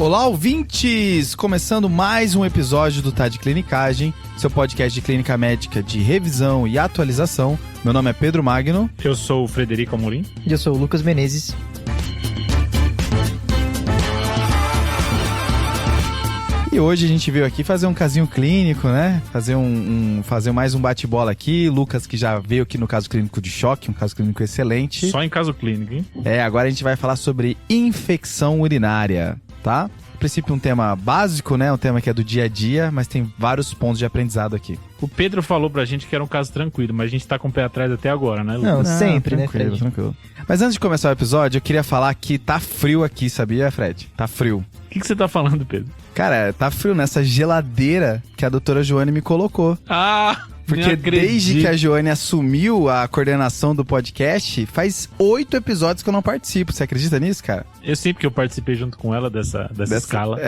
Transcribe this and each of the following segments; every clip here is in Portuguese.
Olá, ouvintes! Começando mais um episódio do Tá de Clinicagem, seu podcast de clínica médica de revisão e atualização. Meu nome é Pedro Magno. Eu sou o Frederico Amorim. E eu sou o Lucas Menezes. E hoje a gente veio aqui fazer um casinho clínico, né? Fazer mais um bate-bola aqui. Lucas, que já veio aqui no caso clínico de choque, um caso clínico excelente. Só em caso clínico, hein? Agora a gente vai falar sobre infecção urinária, tá? A princípio um tema básico, né? Um tema que é do dia a dia, mas tem vários pontos de aprendizado aqui. O Pedro falou pra gente que era um caso tranquilo, mas a gente tá com o pé atrás até agora, né, Lucas? Não, sempre, tranquilo, né, Fred? Tranquilo. Mas antes de começar o episódio, eu queria falar que tá frio aqui, sabia, Fred? Tá frio. O que você tá falando, Pedro? Cara, tá frio nessa geladeira que a doutora Joane me colocou. Porque desde que a Joane assumiu a coordenação do podcast, faz 8 episódios que eu não participo. Você acredita nisso, cara? Eu sei, porque eu participei junto com ela dessa escala.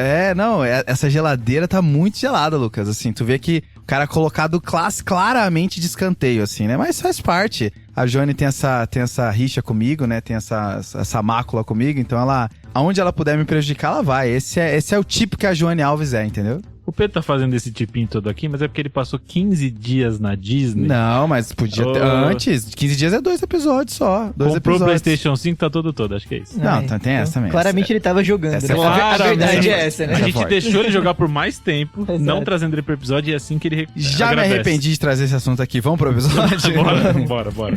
Essa geladeira tá muito gelada, Lucas. Assim, tu vê que o cara colocado claramente de escanteio, assim, né? Mas faz parte. A Joane tem essa rixa comigo, né? Tem essa mácula comigo, então aonde ela puder me prejudicar, ela vai. Esse é o tipo que a Joane Alves é, entendeu? O Pedro tá fazendo esse tipinho todo aqui, mas é porque ele passou 15 dias na Disney. Não, mas podia ter antes. 15 dias é 2 episódios só. Comprou o PlayStation 5, tá todo, acho que é isso. Não, tem essa também. Claramente ele tava jogando, essa né? é A verdade é essa, né? A gente deixou ele jogar por mais tempo, Exato. não trazendo ele pro episódio, e é assim que ele Já agradece. me arrependi de trazer esse assunto aqui. Vamos pro episódio? Bora.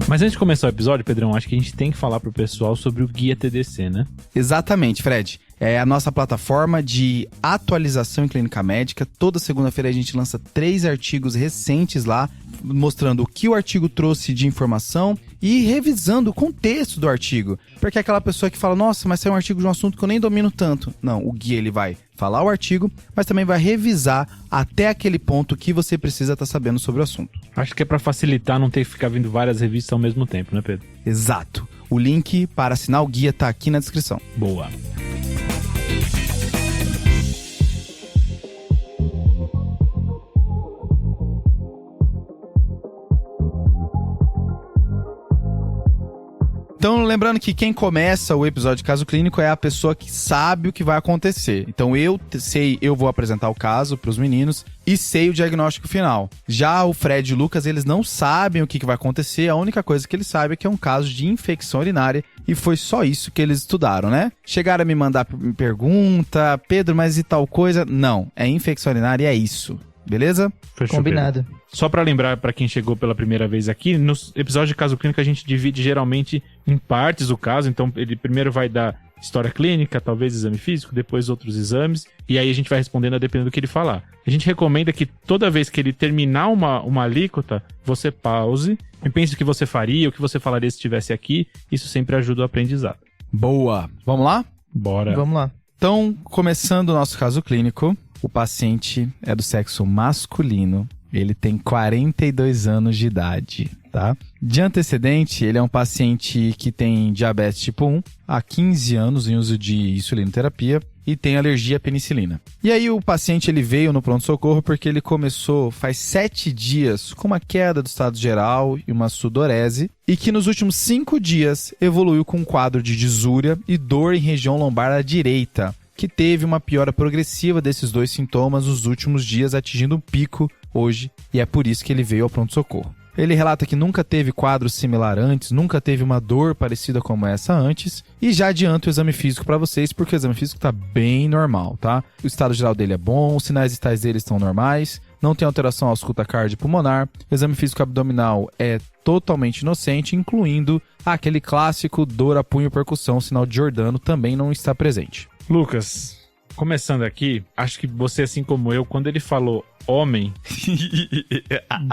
Mas antes de começar o episódio, Pedrão, acho que a gente tem que falar pro pessoal sobre o Guia TDC, né? Exatamente, Fred. É a nossa plataforma de atualização em clínica médica. Toda segunda-feira a gente lança 3 artigos recentes lá, mostrando o que o artigo trouxe de informação e revisando o contexto do artigo. Porque é aquela pessoa que fala, nossa, mas é um artigo de um assunto que eu nem domino tanto. Não, o guia ele vai falar o artigo, mas também vai revisar até aquele ponto que você precisa estar sabendo sobre o assunto. Acho que é pra facilitar não ter que ficar vendo várias revistas ao mesmo tempo, né, Pedro? Exato. O link para assinar o guia tá aqui na descrição. Boa. Então, lembrando que quem começa o episódio de caso clínico é a pessoa que sabe o que vai acontecer. Então, eu vou apresentar o caso para os meninos e sei o diagnóstico final. Já o Fred e o Lucas, eles não sabem o que vai acontecer. A única coisa que eles sabem é que é um caso de infecção urinária e foi só isso que eles estudaram, né? Chegaram a me mandar pergunta, Pedro, mas e tal coisa? Não, é infecção urinária e é isso. Beleza? Fechou, Combinado. Pedro. Só pra lembrar pra quem chegou pela primeira vez aqui, nos episódios de caso clínico a gente divide geralmente em partes o caso, então ele primeiro vai dar história clínica, talvez exame físico, depois outros exames, e aí a gente vai respondendo dependendo do que ele falar. A gente recomenda que toda vez que ele terminar uma alíquota, você pause e pense o que você faria, o que você falaria se estivesse aqui, isso sempre ajuda o aprendizado. Boa. Vamos lá? Bora. Vamos lá. Então, começando o nosso caso clínico, o paciente é do sexo masculino, ele tem 42 anos de idade, tá? De antecedente, ele é um paciente que tem diabetes tipo 1, há 15 anos em uso de insulinoterapia e tem alergia à penicilina. E aí o paciente ele veio no pronto-socorro porque ele começou faz 7 dias com uma queda do estado geral e uma sudorese e que nos últimos 5 dias evoluiu com um quadro de disúria e dor em região lombar à direita, que teve uma piora progressiva desses 2 sintomas nos últimos dias, atingindo um pico hoje, e é por isso que ele veio ao pronto-socorro. Ele relata que nunca teve quadro similar antes, nunca teve uma dor parecida como essa antes, e já adianto o exame físico para vocês, porque o exame físico tá bem normal, tá? O estado geral dele é bom, os sinais vitais dele estão normais, não tem alteração à ausculta cardiopulmonar, o exame físico abdominal é totalmente inocente, incluindo aquele clássico dor a punho percussão, sinal de Giordano, também não está presente. Lucas, começando aqui, acho que você, assim como eu, quando ele falou homem,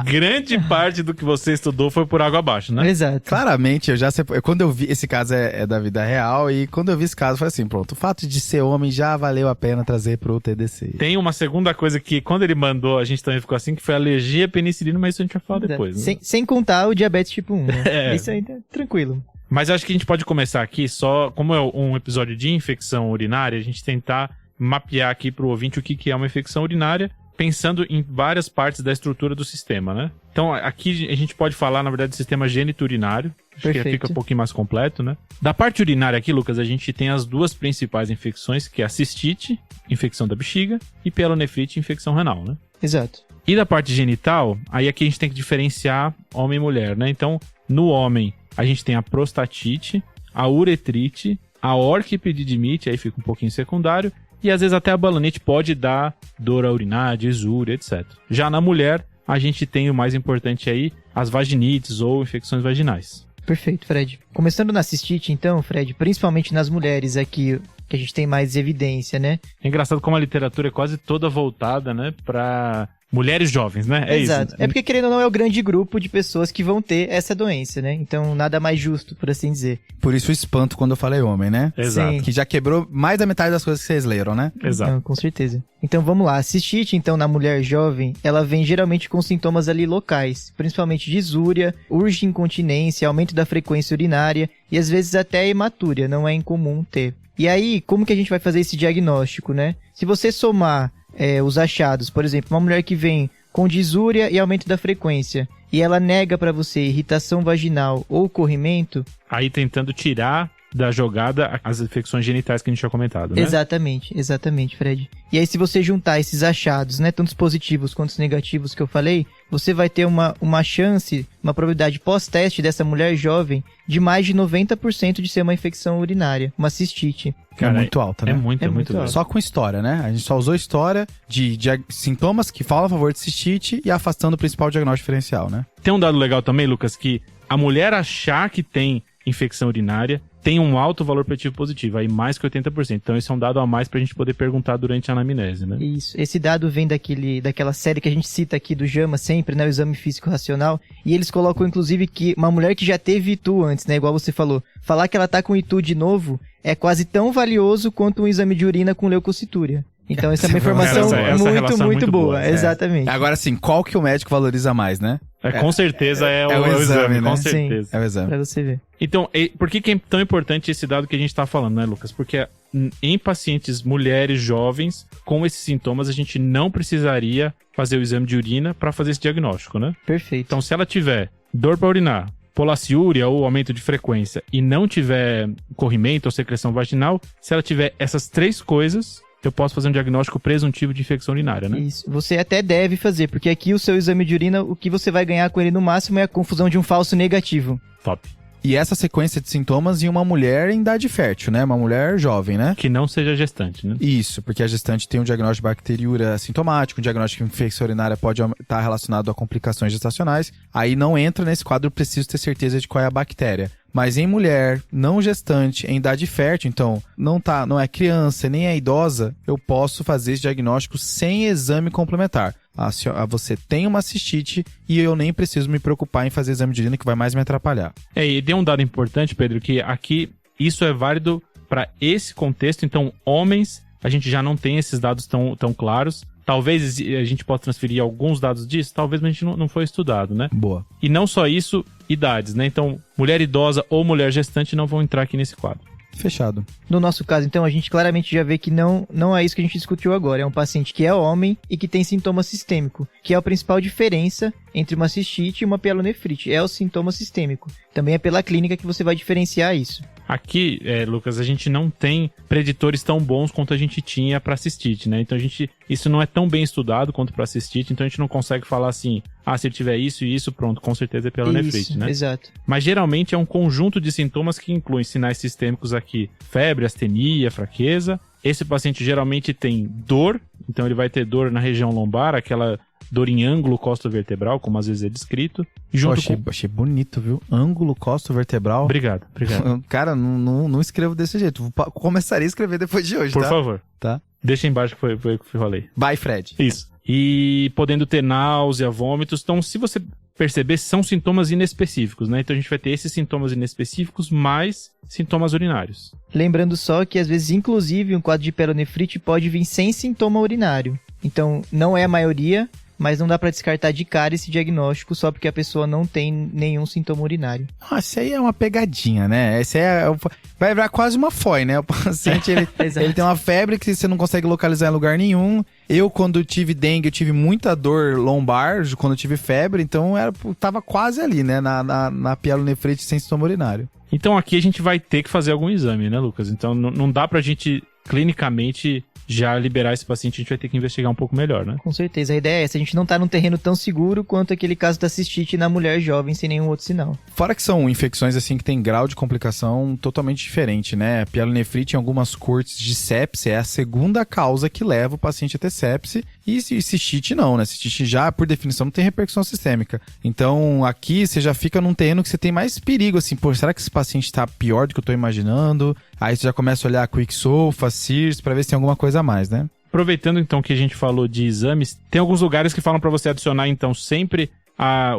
grande parte do que você estudou foi por água abaixo, né? Exato. Claramente, eu já sei. Quando eu vi, esse caso é da vida real, e quando eu vi esse caso, foi assim, pronto, o fato de ser homem já valeu a pena trazer pro TDC. Tem uma segunda coisa que, quando ele mandou, a gente também ficou assim, que foi alergia à penicilina, mas isso a gente vai falar depois, né? Sem contar o diabetes tipo 1, né? É. Isso aí tá tranquilo. Mas acho que a gente pode começar aqui só, como é um episódio de infecção urinária, a gente tentar mapear aqui pro ouvinte o que é uma infecção urinária, pensando em várias partes da estrutura do sistema, né? Então, aqui a gente pode falar, na verdade, do sistema geniturinário. Acho que Perfeito. fica um pouquinho mais completo, né? Da parte urinária aqui, Lucas, a gente tem as duas principais infecções, que é a cistite, infecção da bexiga, e pielonefrite, infecção renal, né? Exato. E da parte genital, aí aqui a gente tem que diferenciar homem e mulher, né? Então, no homem, a gente tem a prostatite, a uretrite, a orquipedidimite, aí fica um pouquinho secundário, e às vezes até a balanite pode dar dor a urinar, disúria, etc. Já na mulher, a gente tem o mais importante aí, as vaginites ou infecções vaginais. Perfeito, Fred. Começando na cistite, então, Fred, principalmente nas mulheres aqui, que a gente tem mais evidência, né? É engraçado como a literatura é quase toda voltada, né, para mulheres jovens, né? É Exato. isso. É porque, querendo ou não, é o grande grupo de pessoas que vão ter essa doença, né? Então, nada mais justo, por assim dizer. Por isso o espanto quando eu falei homem, né? Exato. Sim. Que já quebrou mais da metade das coisas que vocês leram, né? Exato. Não, com certeza. Então, vamos lá. A cistite, então, na mulher jovem, ela vem geralmente com sintomas ali locais, principalmente disúria, urge incontinência, aumento da frequência urinária e, às vezes, até hematúria. Não é incomum ter. E aí, como que a gente vai fazer esse diagnóstico, né? Se você somar os achados, por exemplo, uma mulher que vem com disúria e aumento da frequência, e ela nega pra você irritação vaginal ou corrimento, Aí tentando tirar da jogada as infecções genitais que a gente tinha comentado, né? exatamente, Fred. E aí, se você juntar esses achados, né, tanto os positivos quanto os negativos que eu falei, você vai ter uma chance, uma probabilidade pós-teste dessa mulher jovem de mais de 90% de ser uma infecção urinária, uma cistite. Cara, é muito alta, né? É muito muito grande. alto. Só com história, né? A gente só usou história de sintomas que falam a favor de cistite e afastando o principal diagnóstico diferencial, né? Tem um dado legal também, Lucas, que a mulher achar que tem infecção urinária tem um alto valor preditivo positivo, aí mais que 80%. Então esse é um dado a mais pra gente poder perguntar durante a anamnese, né? Isso. Esse dado vem daquela série que a gente cita aqui do JAMA sempre, né? O Exame Físico Racional. E eles colocam, inclusive, que uma mulher que já teve ITU antes, né? Igual você falou. Falar que ela tá com ITU de novo é quase tão valioso quanto um exame de urina com leucocitúria. Então essa é uma informação Essa relação é muito muito boa. boa. Exatamente. Agora sim, qual que o médico valoriza mais, né? Com certeza é o o exame, né? com Sim. certeza. É o exame. Pra você ver. Então, por que é tão importante esse dado que a gente tá falando, né, Lucas? Porque em pacientes mulheres jovens com esses sintomas, a gente não precisaria fazer o exame de urina para fazer esse diagnóstico, né? Perfeito. Então, se ela tiver dor para urinar, polaciúria ou aumento de frequência e não tiver corrimento ou secreção vaginal, se ela tiver essas três coisas, eu posso fazer um diagnóstico presuntivo de infecção urinária, né? Isso. Você até deve fazer, porque aqui o seu exame de urina, o que você vai ganhar com ele no máximo é a confusão de um falso negativo. Top. E essa sequência de sintomas em uma mulher em idade fértil, né? Uma mulher jovem, né? Que não seja gestante, né? Isso, porque a gestante tem um diagnóstico de bacteriúria sintomático, um diagnóstico de infecção urinária pode estar relacionado a complicações gestacionais. Aí não entra nesse quadro, preciso ter certeza de qual é a bactéria. Mas em mulher não gestante, em idade fértil, então não é criança nem é idosa, eu posso fazer esse diagnóstico sem exame complementar. Você tem uma cistite e eu nem preciso me preocupar em fazer exame de urina, que vai mais me atrapalhar. E tem um dado importante, Pedro, que aqui isso é válido para esse contexto. Então, homens, a gente já não tem esses dados tão claros. Talvez a gente possa transferir alguns dados disso, talvez, mas a gente não foi estudado, né? Boa. E não só isso, idades, né? Então, mulher idosa ou mulher gestante não vão entrar aqui nesse quadro. Fechado. No nosso caso, então, a gente claramente já vê que não é isso que a gente discutiu agora. É um paciente que é homem e que tem sintoma sistêmico, que é a principal diferença entre uma cistite e uma pielonefrite. É o sintoma sistêmico. Também é pela clínica que você vai diferenciar isso. Aqui, Lucas, a gente não tem preditores tão bons quanto a gente tinha para cistite, né? Então isso não é tão bem estudado quanto para cistite, então a gente não consegue falar assim, se ele tiver isso e isso, pronto, com certeza é pielonefrite, Isso, né? Exato. Mas geralmente é um conjunto de sintomas que incluem sinais sistêmicos aqui, febre, astenia, fraqueza. Esse paciente geralmente tem dor, então ele vai ter dor na região lombar, aquela dor em ângulo costo-vertebral, como às vezes é descrito. E junto Achei bonito, viu? Ângulo costo-vertebral. Obrigado. Cara, não escrevo desse jeito. Começaria a escrever depois de hoje, Por tá? favor. Tá. Deixa embaixo que foi o que eu falei. Bye, Fred. Isso. E podendo ter náusea, vômitos. Então, se você perceber, são sintomas inespecíficos, né? Então, a gente vai ter esses sintomas inespecíficos mais sintomas urinários. Lembrando só que, às vezes, inclusive, um quadro de pielonefrite pode vir sem sintoma urinário. Então, não é a maioria, mas não dá pra descartar de cara esse diagnóstico só porque a pessoa não tem nenhum sintoma urinário. Isso aí é uma pegadinha, né? Esse vai virar quase uma FOI, né? O paciente, ele tem uma febre que você não consegue localizar em lugar nenhum. Eu, quando tive dengue, eu tive muita dor lombar quando eu tive febre, então tava quase ali, né? Na pielonefrite sem sintoma urinário. Então aqui a gente vai ter que fazer algum exame, né, Lucas? Então não dá pra gente clinicamente já liberar esse paciente, a gente vai ter que investigar um pouco melhor, né? Com certeza, a ideia é essa, a gente não tá num terreno tão seguro quanto aquele caso da cistite na mulher jovem sem nenhum outro sinal. Fora que são infecções assim que tem grau de complicação totalmente diferente, né? A pielonefrite em algumas cortes de sepse é a segunda causa que leva o paciente a ter sepse, e cistite não, né? Cistite já, por definição, não tem repercussão sistêmica. Então, aqui você já fica num terreno que você tem mais perigo, assim, pô, será que esse paciente tá pior do que eu tô imaginando? Aí você já começa a olhar Quicksolve, CIRS, pra ver se tem alguma coisa a mais, né? Aproveitando então que a gente falou de exames, tem alguns lugares que falam para você adicionar então sempre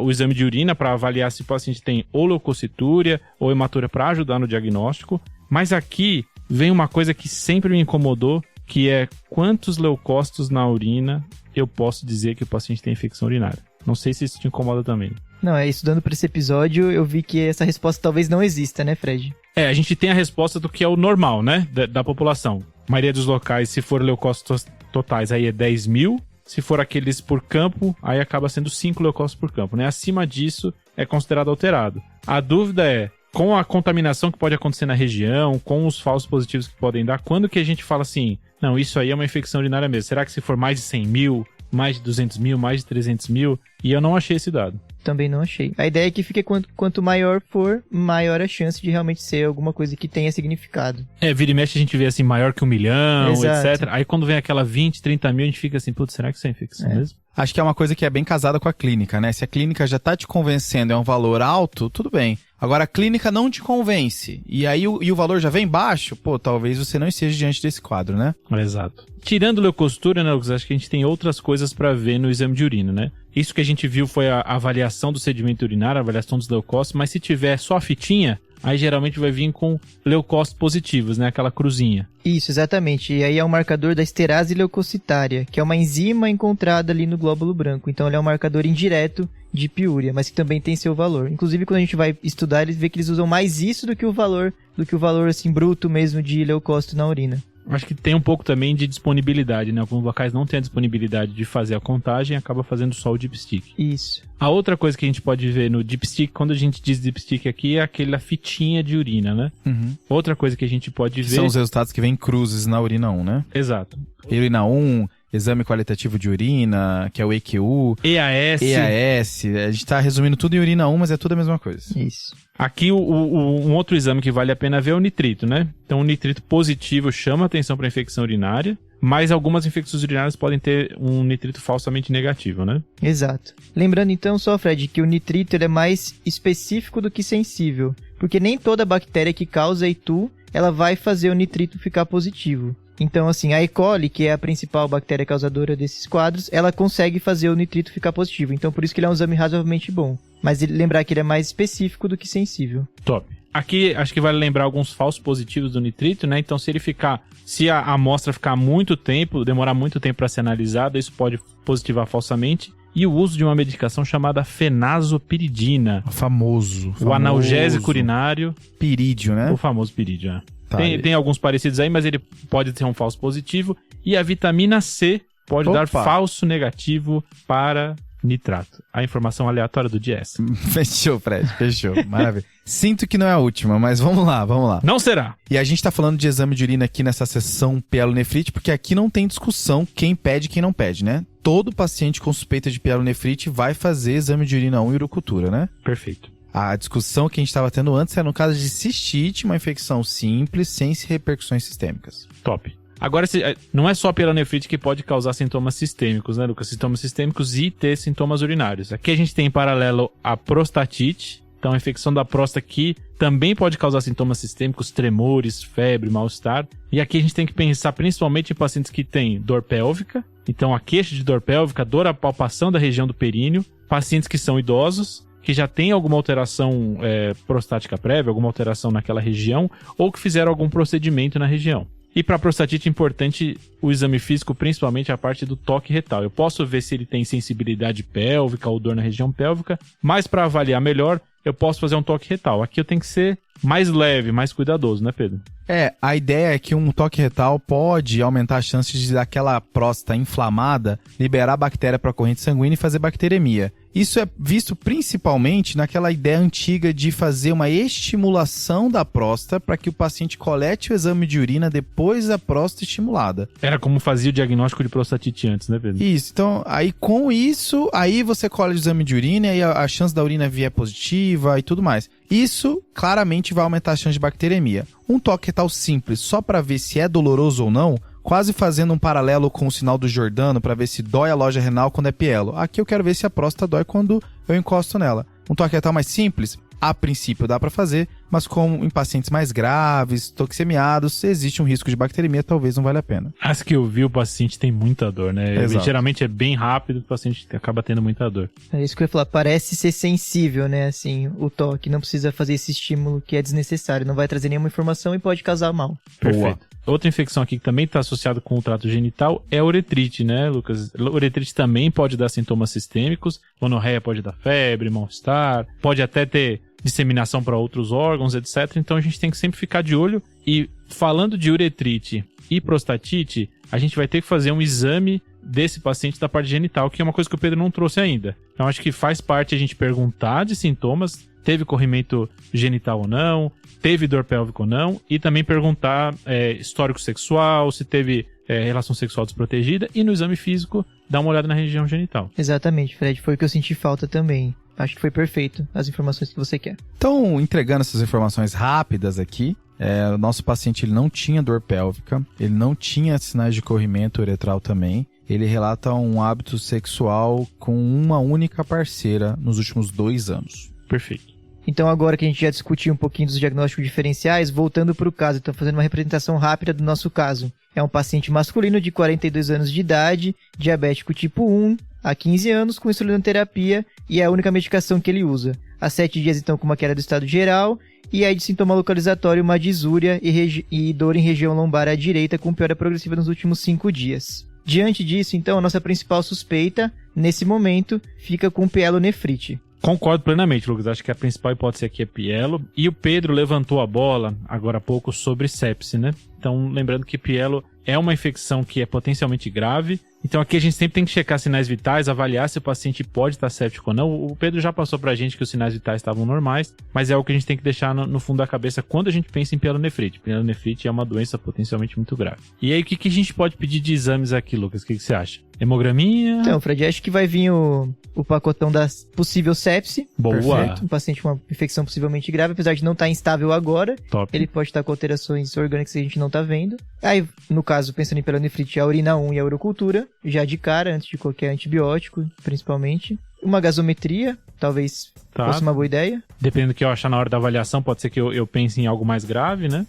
o exame de urina para avaliar se o paciente tem ou leucocitúria ou hematúria para ajudar no diagnóstico. Mas aqui vem uma coisa que sempre me incomodou, que é quantos leucócitos na urina eu posso dizer que o paciente tem infecção urinária. Não sei se isso te incomoda também. Não, estudando para esse episódio, eu vi que essa resposta talvez não exista, né, Fred? A gente tem a resposta do que é o normal, né, da população. A maioria dos locais, se for leucócitos totais, aí é 10 mil. Se for aqueles por campo, aí acaba sendo 5 leucócitos por campo, né? Acima disso, é considerado alterado. A dúvida é, com a contaminação que pode acontecer na região, com os falsos positivos que podem dar, quando que a gente fala assim, não, isso aí é uma infecção urinária mesmo? Será que se for mais de 100 mil, mais de 200 mil, mais de 300 mil? E eu não achei esse dado. Também não achei. A ideia é que fique quanto maior for, maior a chance de realmente ser alguma coisa que tenha significado. Vira e mexe a gente vê assim, maior que 1 milhão, Exato. etc. Aí quando vem aquela 20, 30 mil, a gente fica assim, putz, será que isso é infecção mesmo? Acho que é uma coisa que é bem casada com a clínica, né? Se a clínica já tá te convencendo é um valor alto, tudo bem. Agora, a clínica não te convence, e aí o valor já vem baixo, pô, talvez você não esteja diante desse quadro, né? Exato. Tirando leucocitura, né, Lucas, acho que a gente tem outras coisas para ver no exame de urina, né? Isso que a gente viu foi a avaliação do sedimento urinário, a avaliação dos leucócitos, mas se tiver só a fitinha, aí geralmente vai vir com leucócitos positivos, né? Aquela cruzinha. Isso, exatamente. E aí é um marcador da esterase leucocitária, que é uma enzima encontrada ali no glóbulo branco. Então ele é um marcador indireto de piúria, mas que também tem seu valor. Inclusive, quando a gente vai estudar, eles vê que eles usam mais isso do que o valor assim bruto mesmo de leucócito na urina. Acho que tem um pouco também de disponibilidade, né? Alguns locais não têm a disponibilidade de fazer a contagem e acaba fazendo só o dipstick. Isso. A outra coisa que a gente pode ver no dipstick, quando a gente diz dipstick aqui, é aquela fitinha de urina, né? Uhum. Outra coisa que a gente pode ver... São os resultados que vêm cruzes na urina 1, né? Exato. Urina 1, exame qualitativo de urina, que é o EQU. EAS. A gente tá resumindo tudo em urina 1, mas é tudo a mesma coisa. Isso. Aqui, um outro exame que vale a pena ver é o nitrito, né? Então, o nitrito positivo chama atenção para infecção urinária, mas algumas infecções urinárias podem ter um nitrito falsamente negativo, né? Exato. Lembrando então só, Fred, que o nitrito ele é mais específico do que sensível, porque nem toda bactéria que causa ITU, ela vai fazer o nitrito ficar positivo. Então, assim, a E. coli, que é a principal bactéria causadora desses quadros, ela consegue fazer o nitrito ficar positivo. Então, por isso que ele é um exame razoavelmente bom. Mas lembrar que ele é mais específico do que sensível. Top. Aqui, acho que vale lembrar alguns falsos positivos do nitrito, né? Então, se a amostra ficar muito tempo, demorar muito tempo para ser analisada, isso pode positivar falsamente. E o uso de uma medicação chamada fenazopiridina. Famoso. O analgésico urinário. Pirídeo, né? O famoso pirídeo, né? Tá, tem alguns parecidos aí, mas ele pode ter um falso positivo. E a vitamina C pode dar falso negativo para nitrato. A informação aleatória do dia é essa. Fechou, Fred, fechou. Maravilha. Sinto que não é a última, mas vamos lá. Não será. E a gente tá falando de exame de urina aqui nessa sessão pielonefrite, porque aqui não tem discussão quem pede e quem não pede, né? Todo paciente com suspeita de pielonefrite vai fazer exame de urina 1 e urocultura, né? Perfeito. A discussão que a gente estava tendo antes era no caso de cistite, uma infecção simples, sem repercussões sistêmicas. Top. Agora, não é só a pielonefrite que pode causar sintomas sistêmicos, né, Lucas? Sintomas sistêmicos e ter sintomas urinários. Aqui a gente tem em paralelo a prostatite, então a infecção da próstata que também pode causar sintomas sistêmicos, tremores, febre, mal-estar. E aqui a gente tem que pensar principalmente em pacientes que têm dor pélvica, então a queixa de dor pélvica, dor à palpação da região do períneo, pacientes que são idosos, que já tem alguma alteração prostática prévia, alguma alteração naquela região, ou que fizeram algum procedimento na região. E para prostatite é importante o exame físico, principalmente a parte do toque retal. Eu posso ver se ele tem sensibilidade pélvica ou dor na região pélvica, mas para avaliar melhor, eu posso fazer um toque retal. Aqui eu tenho que ser mais leve, mais cuidadoso, né, Pedro? A ideia é que um toque retal pode aumentar as chances de daquela próstata inflamada liberar bactéria para a corrente sanguínea e fazer bacteremia. Isso é visto principalmente naquela ideia antiga de fazer uma estimulação da próstata para que o paciente colete o exame de urina depois da próstata estimulada. Era como fazia o diagnóstico de prostatite antes, né, Pedro? Isso, então aí com isso, aí você colhe o exame de urina e a chance da urina vir é positiva e tudo mais. Isso claramente vai aumentar a chance de bacteremia. Um toque retal simples, só para ver se é doloroso ou não, quase fazendo um paralelo com o sinal do Giordano para ver se dói a loja renal quando é pielo. Aqui eu quero ver se a próstata dói quando eu encosto nela. Um toque retal mais simples, a princípio dá para fazer, mas como em pacientes mais graves, toxemiados, existe um risco de bacteremia, talvez não valha a pena. As que eu vi, o paciente tem muita dor, né? Exato. Geralmente é bem rápido, o paciente acaba tendo muita dor. É isso que eu ia falar, parece ser sensível, né, assim, o toque, não precisa fazer esse estímulo que é desnecessário, não vai trazer nenhuma informação e pode causar mal. Perfeito. Boa. Outra infecção aqui que também está associada com o trato genital é a uretrite, né, Lucas? Uretrite também pode dar sintomas sistêmicos, gonorreia pode dar febre, mal-estar, pode até ter disseminação para outros órgãos, etc. Então a gente tem que sempre ficar de olho. E falando de uretrite e prostatite, a gente vai ter que fazer um exame desse paciente da parte genital, que é uma coisa que o Pedro não trouxe ainda. Então acho que faz parte a gente perguntar de sintomas, teve corrimento genital ou não, teve dor pélvica ou não, e também perguntar histórico sexual, se teve relação sexual desprotegida, e no exame físico dar uma olhada na região genital. Exatamente, Fred, foi o que eu senti falta também. Acho que foi perfeito as informações que você quer. Então, entregando essas informações rápidas aqui, o nosso paciente ele não tinha dor pélvica, ele não tinha sinais de corrimento uretral também, ele relata um hábito sexual com uma única parceira nos últimos 2 anos. Perfeito. Então agora que a gente já discutiu um pouquinho dos diagnósticos diferenciais, voltando para o caso, então fazendo uma representação rápida do nosso caso. É um paciente masculino de 42 anos de idade, diabético tipo 1, há 15 anos, com insulinoterapia e é a única medicação que ele usa. Há 7 dias então com uma queda do estado geral e aí de sintoma localizatório uma disúria e dor em região lombar à direita com piora progressiva nos últimos 5 dias. Diante disso, então, a nossa principal suspeita, nesse momento, fica com pielonefrite. Concordo plenamente, Lucas. Acho que a principal hipótese aqui é pielo. E o Pedro levantou a bola, agora há pouco, sobre sepse, né? Então, lembrando que pielo é uma infecção que é potencialmente grave. Então, aqui a gente sempre tem que checar sinais vitais, avaliar se o paciente pode estar séptico ou não. O Pedro já passou pra gente que os sinais vitais estavam normais, mas é o que a gente tem que deixar no fundo da cabeça quando a gente pensa em pielonefrite. Pielonefrite é uma doença potencialmente muito grave. E aí, o que a gente pode pedir de exames aqui, Lucas? O que você acha? Hemograminha? Então, Fred, acho que vai vir o pacotão da possível sepse. Boa. Perfeito. Um paciente com uma infecção possivelmente grave, apesar de não estar instável agora. Top. Ele pode estar com alterações orgânicas que a gente não está vendo. Aí, no caso, pensando em pielonefrite, a urina 1 e a urocultura, já de cara, antes de qualquer antibiótico, principalmente. Uma gasometria, talvez fosse uma boa ideia. Dependendo do que eu achar na hora da avaliação, pode ser que eu pense em algo mais grave, né?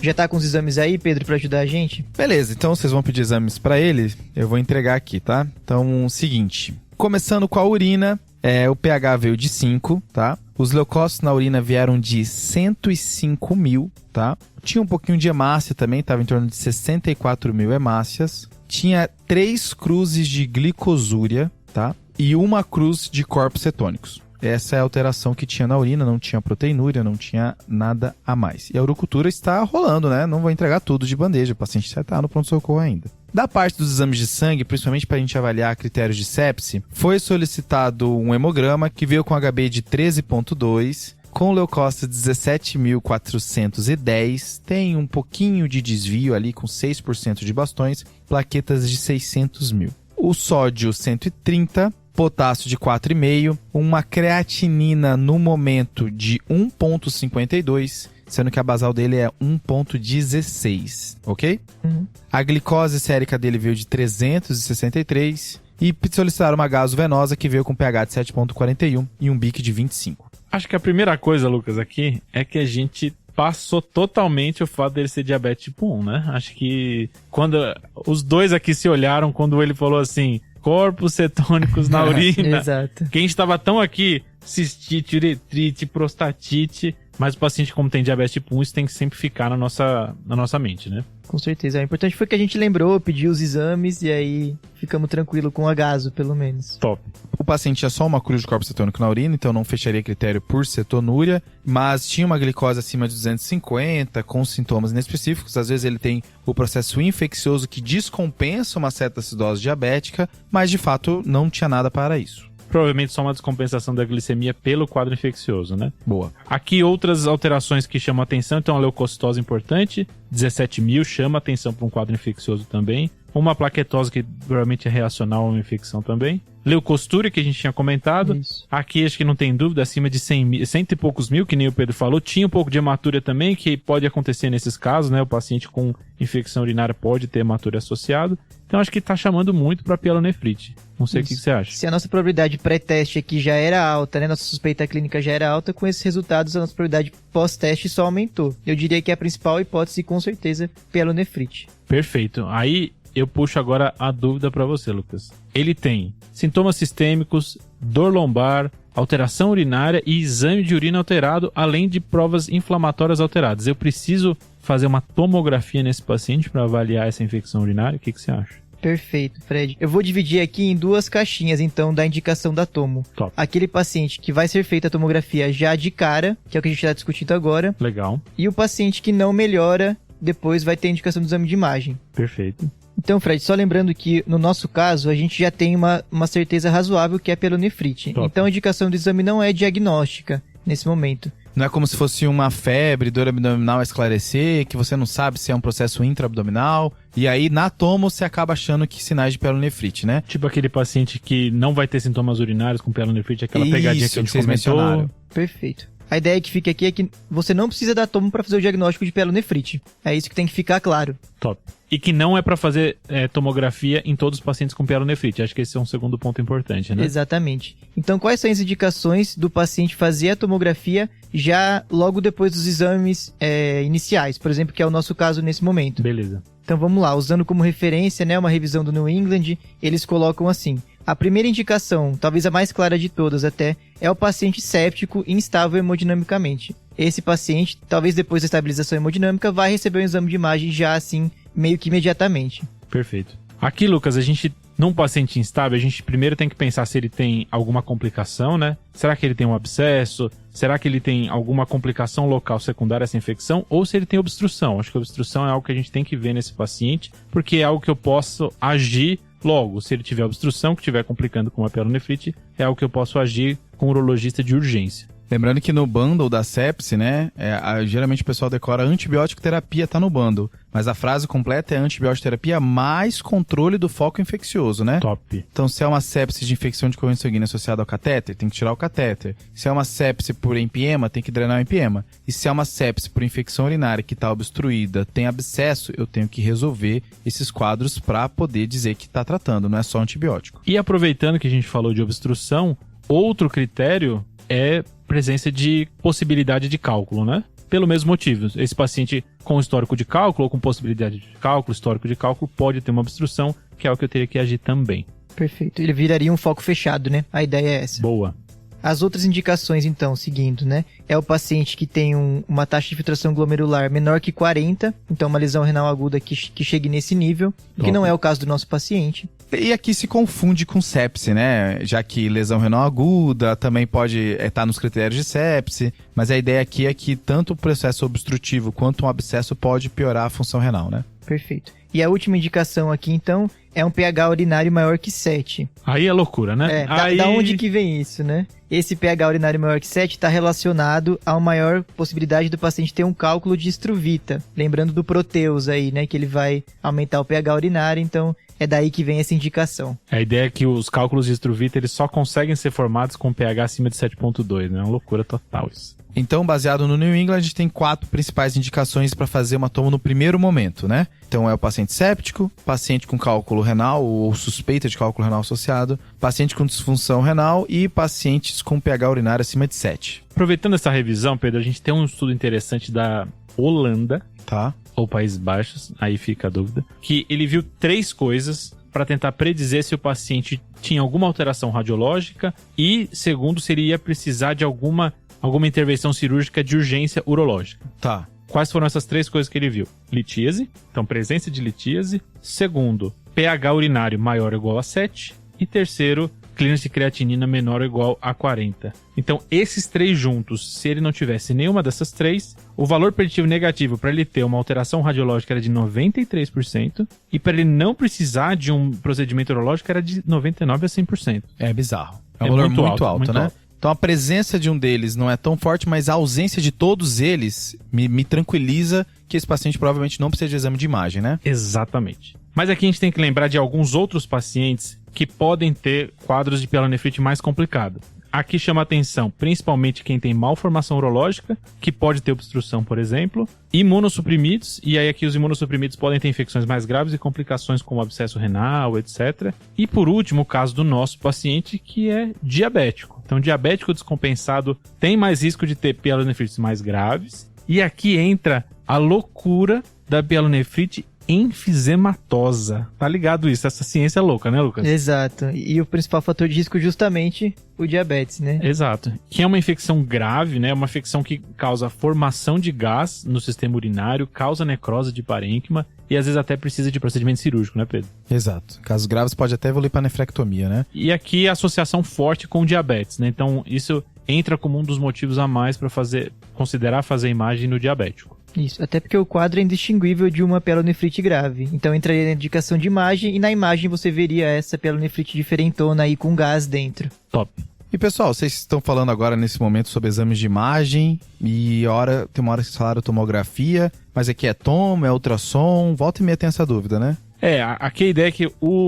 Já tá com os exames aí, Pedro, pra ajudar a gente? Beleza, então vocês vão pedir exames pra ele, eu vou entregar aqui, tá? Então, seguinte, começando com a urina, o pH veio de 5, tá? Os leucócitos na urina vieram de 105 mil, tá? Tinha um pouquinho de hemácia também, estava em torno de 64 mil hemácias. Tinha 3 cruzes de glicosúria, tá? E 1 cruz de corpos cetônicos. Essa é a alteração que tinha na urina, não tinha proteinúria, não tinha nada a mais. E a urocultura está rolando, né? Não vou entregar tudo de bandeja, o paciente já está no pronto-socorro ainda. Da parte dos exames de sangue, principalmente para a gente avaliar critérios de sepse, foi solicitado um hemograma que veio com HB de 13,2, com leucócitos 17.410, tem um pouquinho de desvio ali com 6% de bastões, plaquetas de 600 mil. O sódio 130, potássio de 4,5, uma creatinina no momento de 1,52, sendo que a basal dele é 1,16, ok? Uhum. A glicose sérica dele veio de 363 e solicitaram uma gasovenosa que veio com pH de 7,41 e um BIC de 25. Acho que a primeira coisa, Lucas, aqui é que a gente passou totalmente o fato dele ser diabetes tipo 1, né? Acho que quando os dois aqui se olharam, quando ele falou assim, corpos cetônicos na urina. Exato. Que a gente tava tão aqui, cistite, uretrite, prostatite, mas o paciente, como tem diabetes tipo 1, isso tem que sempre ficar na nossa mente, né? Com certeza. O importante foi que a gente lembrou, pediu os exames e aí ficamos tranquilos com o agaso, pelo menos. Top. O paciente tinha só uma cruz de corpo cetônico na urina, então não fecharia critério por cetonúria, mas tinha uma glicose acima de 250, com sintomas inespecíficos. Às vezes ele tem o processo infeccioso que descompensa uma certa acidose diabética, mas de fato não tinha nada para isso. Provavelmente só uma descompensação da glicemia pelo quadro infeccioso, né? Boa. Aqui outras alterações que chamam atenção, então a leucocitose importante, 17.000, chama atenção para um quadro infeccioso também. Uma plaquetose que provavelmente é reacional a uma infecção também. Leucostúria, que a gente tinha comentado. Isso. Aqui acho que não tem dúvida, acima de 100 e poucos mil, que nem o Pedro falou. Tinha um pouco de hematúria também, que pode acontecer nesses casos, né? O paciente com infecção urinária pode ter hematúria associado. Então acho que está chamando muito para pielonefrite. Não sei o que você acha. Se a nossa probabilidade pré-teste aqui já era alta, né? Nossa suspeita clínica já era alta, com esses resultados a nossa probabilidade pós-teste só aumentou. Eu diria que a principal hipótese, com certeza, pielonefrite. Perfeito. Aí eu puxo agora a dúvida para você, Lucas. Ele tem sintomas sistêmicos, dor lombar, alteração urinária e exame de urina alterado, além de provas inflamatórias alteradas. Eu preciso fazer uma tomografia nesse paciente para avaliar essa infecção urinária? O que você acha? Perfeito, Fred. Eu vou dividir aqui em duas caixinhas, então, da indicação da tomo. Top. Aquele paciente que vai ser feita a tomografia já de cara, que é o que a gente está discutindo agora, Legal. e o paciente que não melhora, depois vai ter a indicação do exame de imagem. Perfeito. Então, Fred, só lembrando que no nosso caso a gente já tem uma certeza razoável que é pielonefrite. Top. Então a indicação do exame não é diagnóstica nesse momento. Não é como se fosse uma febre, dor abdominal a esclarecer, que você não sabe se é um processo intraabdominal. E aí, na tomo, você acaba achando que sinais de pielonefrite, né? Tipo aquele paciente que não vai ter sintomas urinários com pielonefrite, aquela pegadinha que a gente vocês comentou. mencionaram. Perfeito. A ideia que fica aqui é que você não precisa da tomo para fazer o diagnóstico de pielonefrite. É isso que tem que ficar claro. Top. E que não é para fazer tomografia em todos os pacientes com pielonefrite. Acho que esse é um segundo ponto importante, né? Exatamente. Então, quais são as indicações do paciente fazer a tomografia já logo depois dos exames iniciais? Por exemplo, que é o nosso caso nesse momento. Beleza. Então, vamos lá. Usando como referência, né, uma revisão do New England, eles colocam assim. A primeira indicação, talvez a mais clara de todas até, é o paciente séptico e instável hemodinamicamente. Esse paciente, talvez depois da estabilização hemodinâmica, vai receber um exame de imagem já assim, meio que imediatamente. Perfeito. Aqui, Lucas, a gente, num paciente instável, a gente primeiro tem que pensar se ele tem alguma complicação, né? Será que ele tem um abscesso? Será que ele tem alguma complicação local secundária a essa infecção? Ou se ele tem obstrução? Acho que a obstrução é algo que a gente tem que ver nesse paciente, porque é algo que eu posso agir logo. Se ele tiver obstrução, que estiver complicando com uma pielonefrite, é algo que eu posso agir com o urologista de urgência. Lembrando que no bundle da sepse, né, geralmente o pessoal decora antibiótico terapia, tá no bundle. Mas a frase completa é antibiótico terapia mais controle do foco infeccioso, né? Top. Então, se é uma sepse de infecção de corrente sanguínea associada ao catéter, tem que tirar o catéter. Se é uma sepse por empiema, tem que drenar o empiema. E se é uma sepse por infecção urinária que está obstruída, tem abscesso, eu tenho que resolver esses quadros para poder dizer que está tratando, não é só antibiótico. E aproveitando que a gente falou de obstrução, outro critério é presença de possibilidade de cálculo, né? Pelo mesmo motivo, esse paciente com histórico de cálculo ou com possibilidade de cálculo, histórico de cálculo, pode ter uma obstrução, que é o que eu teria que agir também. Perfeito. Ele viraria um foco fechado, né? A ideia é essa. Boa. As outras indicações, então, seguindo, né? É o paciente que tem uma taxa de filtração glomerular menor que 40, então uma lesão renal aguda que chegue nesse nível, que não é o caso do nosso paciente. E aqui se confunde com sepse, né? Já que lesão renal aguda também pode estar nos critérios de sepse, mas a ideia aqui é que tanto o processo obstrutivo quanto um abscesso pode piorar a função renal, né? Perfeito. E a última indicação aqui, então, é um pH urinário maior que 7. Aí é loucura, né? Da onde que vem isso, né? Esse pH urinário maior que 7 está relacionado a uma maior possibilidade do paciente ter um cálculo de estruvita. Lembrando do Proteus aí, né? Que ele vai aumentar o pH urinário, então é daí que vem essa indicação. A ideia é que os cálculos de estruvita, eles só conseguem ser formados com pH acima de 7.2, né? É uma loucura total isso. Então, baseado no New England, a gente tem 4 principais indicações para fazer uma tomo no primeiro momento, né? Então, é o paciente séptico, paciente com cálculo renal ou suspeita de cálculo renal associado, paciente com disfunção renal e pacientes com pH urinário acima de 7. Aproveitando essa revisão, Pedro, a gente tem um estudo interessante da Holanda, Tá? ou Países Baixos, aí fica a dúvida, que ele viu 3 coisas para tentar predizer se o paciente tinha alguma alteração radiológica e, segundo, se ele ia precisar de alguma intervenção cirúrgica de urgência urológica. Tá. Quais foram essas 3 coisas que ele viu? Litíase, então presença de litíase. Segundo, pH urinário maior ou igual a 7. E terceiro, clearance de creatinina menor ou igual a 40. Então, esses 3 juntos, se ele não tivesse nenhuma dessas 3, o valor preditivo negativo para ele ter uma alteração radiológica era de 93% e para ele não precisar de um procedimento urológico era de 99% a 100%. É bizarro. É um valor muito alto, né? Alto. Então a presença de um deles não é tão forte, mas a ausência de todos eles me tranquiliza que esse paciente provavelmente não precisa de exame de imagem, né? Exatamente. Mas aqui a gente tem que lembrar de alguns outros pacientes que podem ter quadros de pielonefrite mais complicado. Aqui chama a atenção principalmente quem tem malformação urológica, que pode ter obstrução, por exemplo, imunossuprimidos, e aí aqui os imunossuprimidos podem ter infecções mais graves e complicações como abscesso renal, etc. E por último, o caso do nosso paciente, que é diabético. Então, diabético descompensado tem mais risco de ter pielonefrites mais graves, e aqui entra a loucura da pielonefrite enfisematosa. Tá ligado isso? Essa ciência é louca, né, Lucas? Exato. E o principal fator de risco justamente o diabetes, né? Exato. Que é uma infecção grave, né? Uma infecção que causa formação de gás no sistema urinário, causa necrose de parênquima e às vezes até precisa de procedimento cirúrgico, né, Pedro? Exato. Casos graves pode até evoluir para nefrectomia, né? E aqui a associação forte com o diabetes, né? Então isso entra como um dos motivos a mais para considerar fazer imagem no diabético. Isso, até porque o quadro é indistinguível de uma pielonefrite grave. Então entraria na indicação de imagem e na imagem você veria essa pielonefrite diferentona aí com gás dentro. Top. E pessoal, vocês estão falando agora nesse momento sobre exames de imagem e tem uma hora que vocês falaram tomografia, mas aqui é tomo, é ultrassom, volta e meia tem essa dúvida, né? Aqui a ideia é que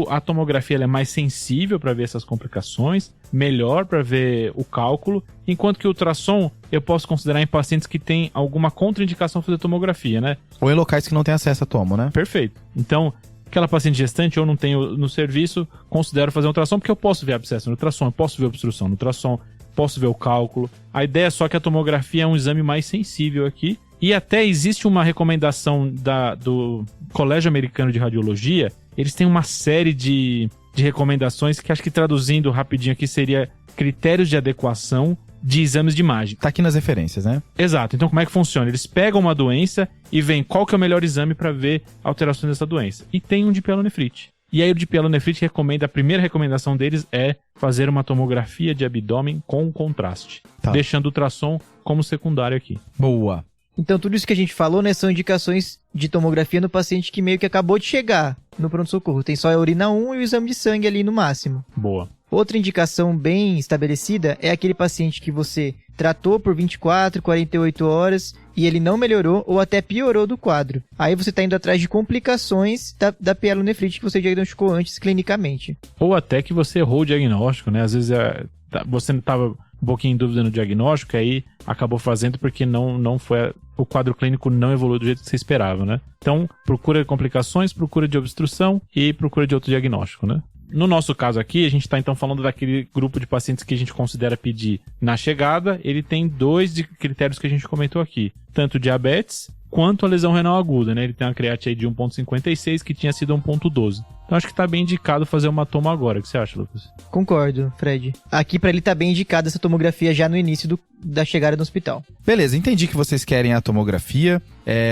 a tomografia ela é mais sensível para ver essas complicações, melhor para ver o cálculo, enquanto que o ultrassom eu posso considerar em pacientes que têm alguma contraindicação fazer tomografia, né? Ou em locais que não tem acesso a tomo, né? Perfeito. Então, aquela paciente gestante eu não tenho no serviço, considero fazer um ultrassom porque eu posso ver abscesso no ultrassom, eu posso ver obstrução no ultrassom, posso ver o cálculo. A ideia é só que a tomografia é um exame mais sensível aqui. E até existe uma recomendação do Colégio Americano de Radiologia. Eles têm uma série de recomendações que acho que traduzindo rapidinho aqui seria critérios de adequação de exames de imagem. Tá aqui nas referências, né? Exato. Então como é que funciona? Eles pegam uma doença e veem qual que é o melhor exame para ver alterações dessa doença. E tem um de pielonefrite. E aí o de pielonefrite a primeira recomendação deles é fazer uma tomografia de abdômen com contraste. Tá. Deixando o ultrassom como secundário aqui. Boa. Então tudo isso que a gente falou, né, são indicações de tomografia no paciente que meio que acabou de chegar no pronto-socorro. Tem só a urina 1 e o exame de sangue ali no máximo. Boa. Outra indicação bem estabelecida é aquele paciente que você tratou por 24, 48 horas e ele não melhorou ou até piorou do quadro. Aí você está indo atrás de complicações da pielonefrite que você diagnosticou antes clinicamente. Ou até que você errou o diagnóstico, né? Às vezes você não estava um pouquinho em dúvida no diagnóstico, aí acabou fazendo porque não foi o quadro clínico não evoluiu do jeito que você esperava, né? Então, procura de complicações, procura de obstrução e procura de outro diagnóstico, né? No nosso caso aqui, a gente está então falando daquele grupo de pacientes que a gente considera pedir na chegada. Ele tem 2 de critérios que a gente comentou aqui. Tanto diabetes quanto a lesão renal aguda, né? Ele tem uma creatina aí de 1,56 que tinha sido 1,12. Então acho que tá bem indicado fazer uma toma agora. O que você acha, Lucas? Concordo, Fred. Aqui pra ele tá bem indicada essa tomografia já no início da chegada no hospital. Beleza, entendi que vocês querem a tomografia.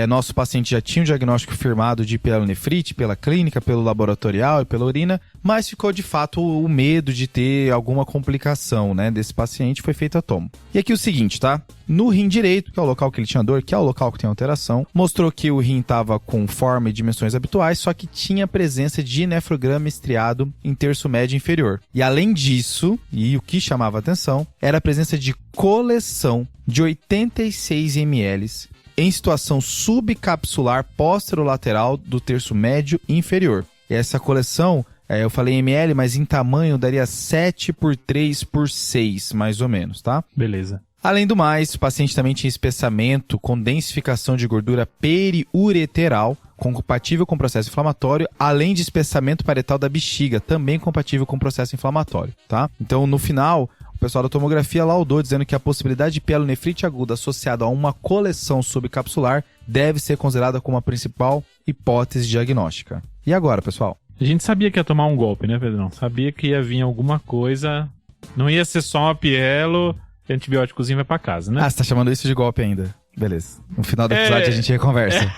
Nosso paciente já tinha um diagnóstico firmado de pielonefrite pela clínica, pelo laboratorial e pela urina, mas ficou de fato o medo de ter alguma complicação, né, desse paciente, foi feita a tomo. E aqui o seguinte, tá? No rim direito, que é o local que ele tinha dor, que é o local que tem alteração, mostrou que o rim estava com forma e dimensões habituais, só que tinha presença de nefrograma estriado em terço médio inferior. E além disso, e o que chamava atenção, era a presença de coleção de 86 ml em situação subcapsular posterolateral do terço médio inferior. E essa coleção, eu falei ml, mas em tamanho daria 7 por 3 por 6, mais ou menos, tá? Beleza. Além do mais, o paciente também tinha espessamento com densificação de gordura periureteral, compatível com processo inflamatório, além de espessamento parietal da bexiga, também compatível com processo inflamatório, tá? Então, no final, o pessoal da tomografia laudou, dizendo que a possibilidade de pielonefrite aguda associada a uma coleção subcapsular deve ser considerada como a principal hipótese diagnóstica. E agora, pessoal? A gente sabia que ia tomar um golpe, né, Pedrão? Sabia que ia vir alguma coisa. Não ia ser só uma pielo e antibióticozinho vai pra casa, né? Ah, você tá chamando isso de golpe ainda. Beleza. No final do episódio a gente reconversa.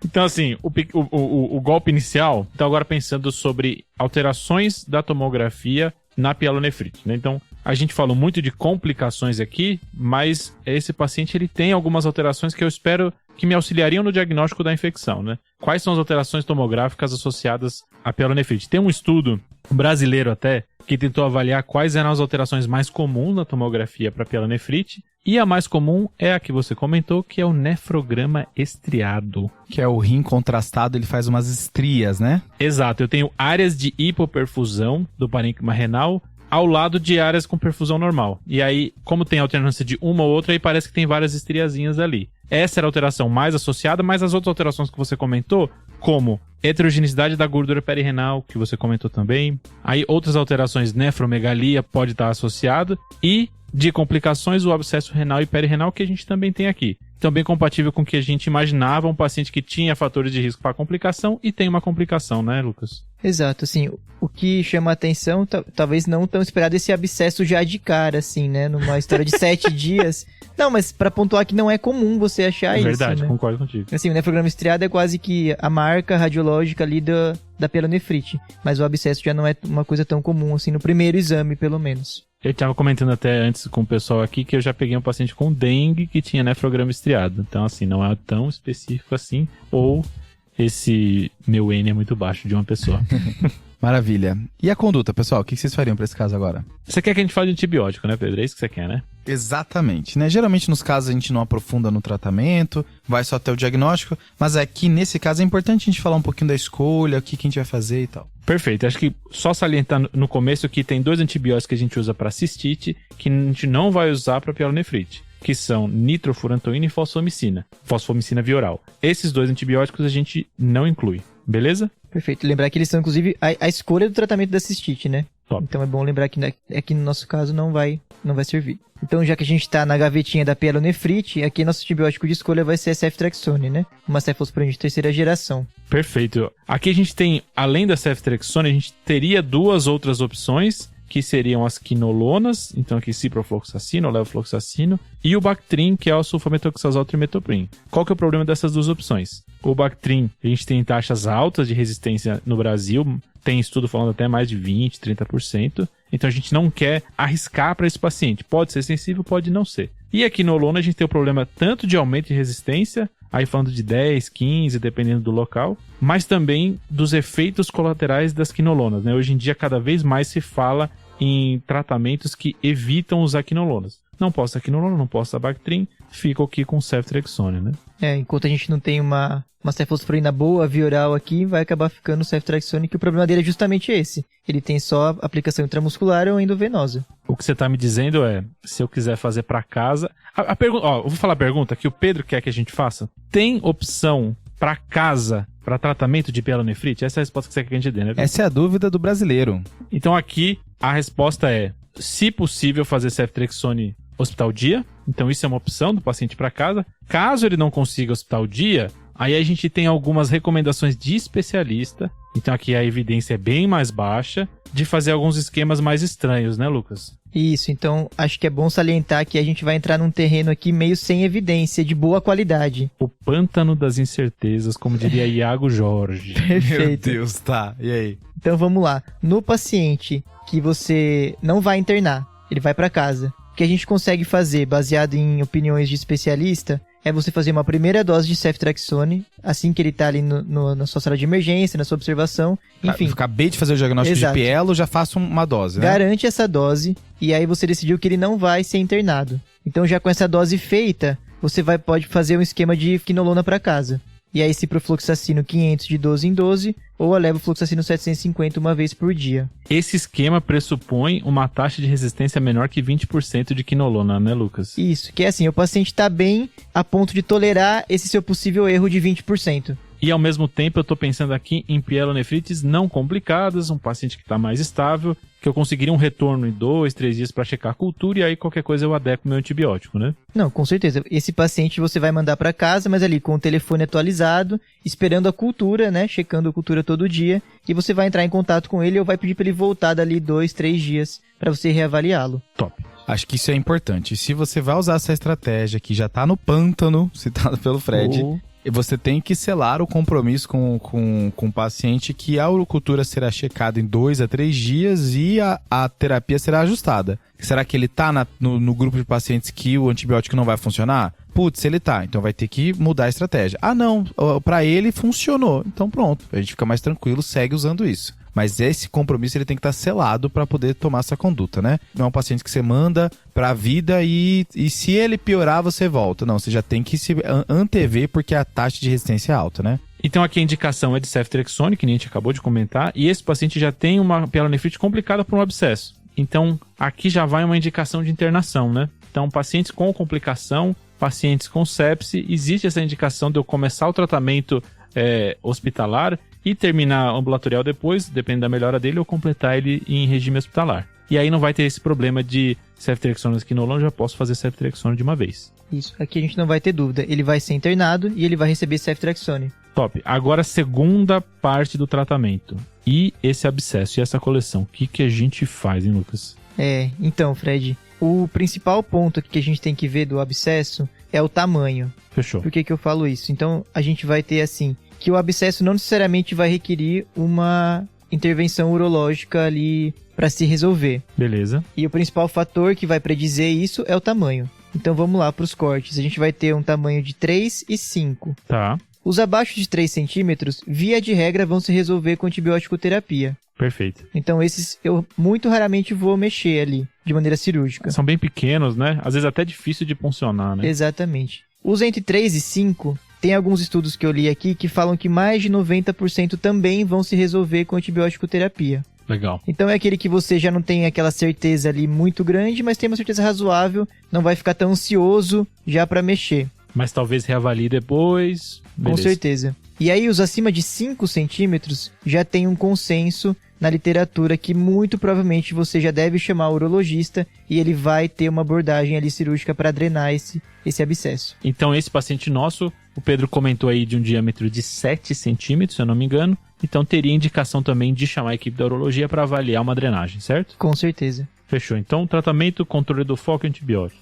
Então, assim, o golpe inicial... Então, agora pensando sobre alterações da tomografia na pielonefrite, né? Então, a gente falou muito de complicações aqui, mas esse paciente ele tem algumas alterações que eu espero que me auxiliariam no diagnóstico da infecção, né? Quais são as alterações tomográficas associadas à pielonefrite? Tem um estudo brasileiro até que tentou avaliar quais eram as alterações mais comuns na tomografia para pielonefrite, e a mais comum é a que você comentou, que é o nefrograma estriado. Que é o rim contrastado, ele faz umas estrias, né? Exato, eu tenho áreas de hipoperfusão do parênquima renal ao lado de áreas com perfusão normal. E aí, como tem alternância de uma ou outra, aí parece que tem várias estriazinhas ali. Essa era a alteração mais associada, mas as outras alterações que você comentou, como heterogeneidade da gordura perirenal, que você comentou também. Aí outras alterações, nefromegalia pode estar associado. E de complicações, o abscesso renal e perirenal, que a gente também tem aqui. Então, bem compatível com o que a gente imaginava, um paciente que tinha fatores de risco para complicação e tem uma complicação, né, Lucas? Exato, assim, o que chama a atenção, talvez não tão esperado esse abscesso já de cara, assim, né, numa história de 7 dias. Não, mas pra pontuar que não é comum você achar isso, verdade, né? Concordo contigo. Assim, o nefrograma estriado é quase que a marca radiológica ali da pielonefrite, mas o abscesso já não é uma coisa tão comum, assim, no primeiro exame, pelo menos. Eu estava comentando até antes com o pessoal aqui que eu já peguei um paciente com dengue que tinha nefrograma estriado. Então, assim, não é tão específico assim, ou esse meu N é muito baixo de uma pessoa. Maravilha. E a conduta, pessoal? O que vocês fariam pra esse caso agora? Você quer que a gente fale de antibiótico, né, Pedro? É isso que você quer, né? Exatamente, né? Geralmente nos casos a gente não aprofunda no tratamento, vai só até o diagnóstico, mas aqui nesse caso é importante a gente falar um pouquinho da escolha, o que a gente vai fazer e tal. Perfeito, acho que só salientar no começo que tem 2 antibióticos que a gente usa para cistite, que a gente não vai usar para pielonefrite, que são nitrofurantoína e fosfomicina via oral. Esses 2 antibióticos a gente não inclui, beleza? Perfeito, lembrar que eles são inclusive a escolha do tratamento da cistite, né? Top. Então é bom lembrar que aqui no nosso caso não vai servir. Então, já que a gente tá na gavetinha da pielonefrite, aqui nosso antibiótico de escolha vai ser a ceftriaxone, né? Uma cefalosporina de 3ª geração. Perfeito. Aqui a gente tem, além da ceftriaxone, a gente teria 2 outras opções, que seriam as quinolonas, então aqui ciprofloxacino, levofloxacino, e o Bactrim, que é o sulfametoxazol trimethoprim. Qual que é o problema dessas 2 opções? O Bactrim, a gente tem taxas altas de resistência no Brasil, tem estudo falando até mais de 20%, 30%, então a gente não quer arriscar para esse paciente. Pode ser sensível, pode não ser. E a quinolona a gente tem o problema tanto de aumento de resistência, aí falando de 10, 15, dependendo do local, mas também dos efeitos colaterais das quinolonas, né? Hoje em dia, cada vez mais se fala em tratamentos que evitam usar quinolonas. Não posso usar quinolona, não posso usar Bactrim, fico aqui com ceftriaxone, né? Enquanto a gente não tem uma cefalosporina boa, via oral aqui, vai acabar ficando o ceftriaxone, que o problema dele é justamente esse. Ele tem só aplicação intramuscular ou endovenosa. O que você tá me dizendo é, se eu quiser fazer para casa... A pergunta, eu vou falar a pergunta que o Pedro quer que a gente faça. Tem opção para casa, para tratamento de pielonefrite? Essa é a resposta que você quer que a gente dê, né, Pedro? Essa é a dúvida do brasileiro. Então aqui, a resposta é, se possível, fazer ceftriaxone hospital dia. Então isso é uma opção do paciente para casa. Caso ele não consiga hospital dia, aí a gente tem algumas recomendações de especialista. Então aqui a evidência é bem mais baixa de fazer alguns esquemas mais estranhos, né, Lucas? Isso, então acho que é bom salientar que a gente vai entrar num terreno aqui meio sem evidência, de boa qualidade. O pântano das incertezas, como diria Iago Jorge. Perfeito. Meu Deus, tá. E aí? Então vamos lá. No paciente que você não vai internar, ele vai para casa. O que a gente consegue fazer, baseado em opiniões de especialista, é você fazer uma primeira dose de ceftriaxone, assim que ele tá ali na sua sala de emergência, na sua observação, enfim. Acabei de fazer o diagnóstico Exato. de pielo, já faço uma dose, né? Garante essa dose, e aí você decidiu que ele não vai ser internado. Então já com essa dose feita, você pode fazer um esquema de quinolona para casa. E aí ciprofloxacino 500 de 12 em 12, ou a levofloxacino 750 uma vez por dia. Esse esquema pressupõe uma taxa de resistência menor que 20% de quinolona, né, Lucas? Isso, que é assim, o paciente está bem a ponto de tolerar esse seu possível erro de 20%. E ao mesmo tempo eu tô pensando aqui em pielonefrites não complicadas, um paciente que está mais estável, que eu conseguiria um retorno em 2, 3 dias para checar a cultura e aí qualquer coisa eu adequo meu antibiótico, né? Não, com certeza. Esse paciente você vai mandar para casa, mas ali com o telefone atualizado, esperando a cultura, né? Checando a cultura todo dia. E você vai entrar em contato com ele ou vai pedir para ele voltar dali 2, 3 dias para você reavaliá-lo. Top. Acho que isso é importante. Se você vai usar essa estratégia que já tá no pântano, citado pelo Fred, você tem que selar o compromisso com o paciente que a urocultura será checada em 2 a 3 dias e a terapia será ajustada. Será que ele tá no grupo de pacientes que o antibiótico não vai funcionar? Putz, ele tá, então vai ter que mudar a estratégia. Ah, não, pra ele funcionou. Então pronto, a gente fica mais tranquilo, segue usando isso. Mas esse compromisso ele tem que estar selado para poder tomar essa conduta, né? Não é um paciente que você manda pra vida e se ele piorar, você volta. Não, você já tem que se antever porque a taxa de resistência é alta, né? Então aqui a indicação é de ceftriaxone, que nem a gente acabou de comentar, e esse paciente já tem uma pielonefrite complicada por um abscesso. Então aqui já vai uma indicação de internação, né? Então pacientes com complicação, pacientes com sepse, existe essa indicação de eu começar o tratamento hospitalar e terminar ambulatorial depois, depende da melhora dele, ou completar ele em regime hospitalar. E aí não vai ter esse problema de ceftriaxone e quinolona, já posso fazer ceftriaxone de uma vez. Isso, aqui a gente não vai ter dúvida. Ele vai ser internado e ele vai receber ceftriaxone. Top. Agora a segunda parte do tratamento. E esse abscesso e essa coleção, o que a gente faz, hein, Lucas? Então, Fred, o principal ponto aqui que a gente tem que ver do abscesso é o tamanho. Fechou. Por que eu falo isso? Então, a gente vai ter assim, que o abscesso não necessariamente vai requerir uma intervenção urológica ali para se resolver. Beleza. E o principal fator que vai predizer isso é o tamanho. Então vamos lá para os cortes. A gente vai ter um tamanho de 3 e 5. Tá. Os abaixo de 3 centímetros, via de regra, vão se resolver com antibiótico terapia. Perfeito. Então esses eu muito raramente vou mexer ali, de maneira cirúrgica. São bem pequenos, né? Às vezes até difícil de puncionar, né? Exatamente. Os entre 3 e 5, tem alguns estudos que eu li aqui que falam que mais de 90% também vão se resolver com antibiótico terapia. Legal. Então é aquele que você já não tem aquela certeza ali muito grande, mas tem uma certeza razoável, não vai ficar tão ansioso já para mexer. Mas talvez reavalie depois. Beleza. Com certeza. E aí os acima de 5 centímetros já tem um consenso na literatura que muito provavelmente você já deve chamar o urologista e ele vai ter uma abordagem ali cirúrgica para drenar esse abscesso. Então esse paciente nosso, o Pedro comentou aí de um diâmetro de 7 centímetros, se eu não me engano. Então teria indicação também de chamar a equipe da urologia para avaliar uma drenagem, certo? Com certeza. Fechou. Então tratamento, controle do foco e antibiótico.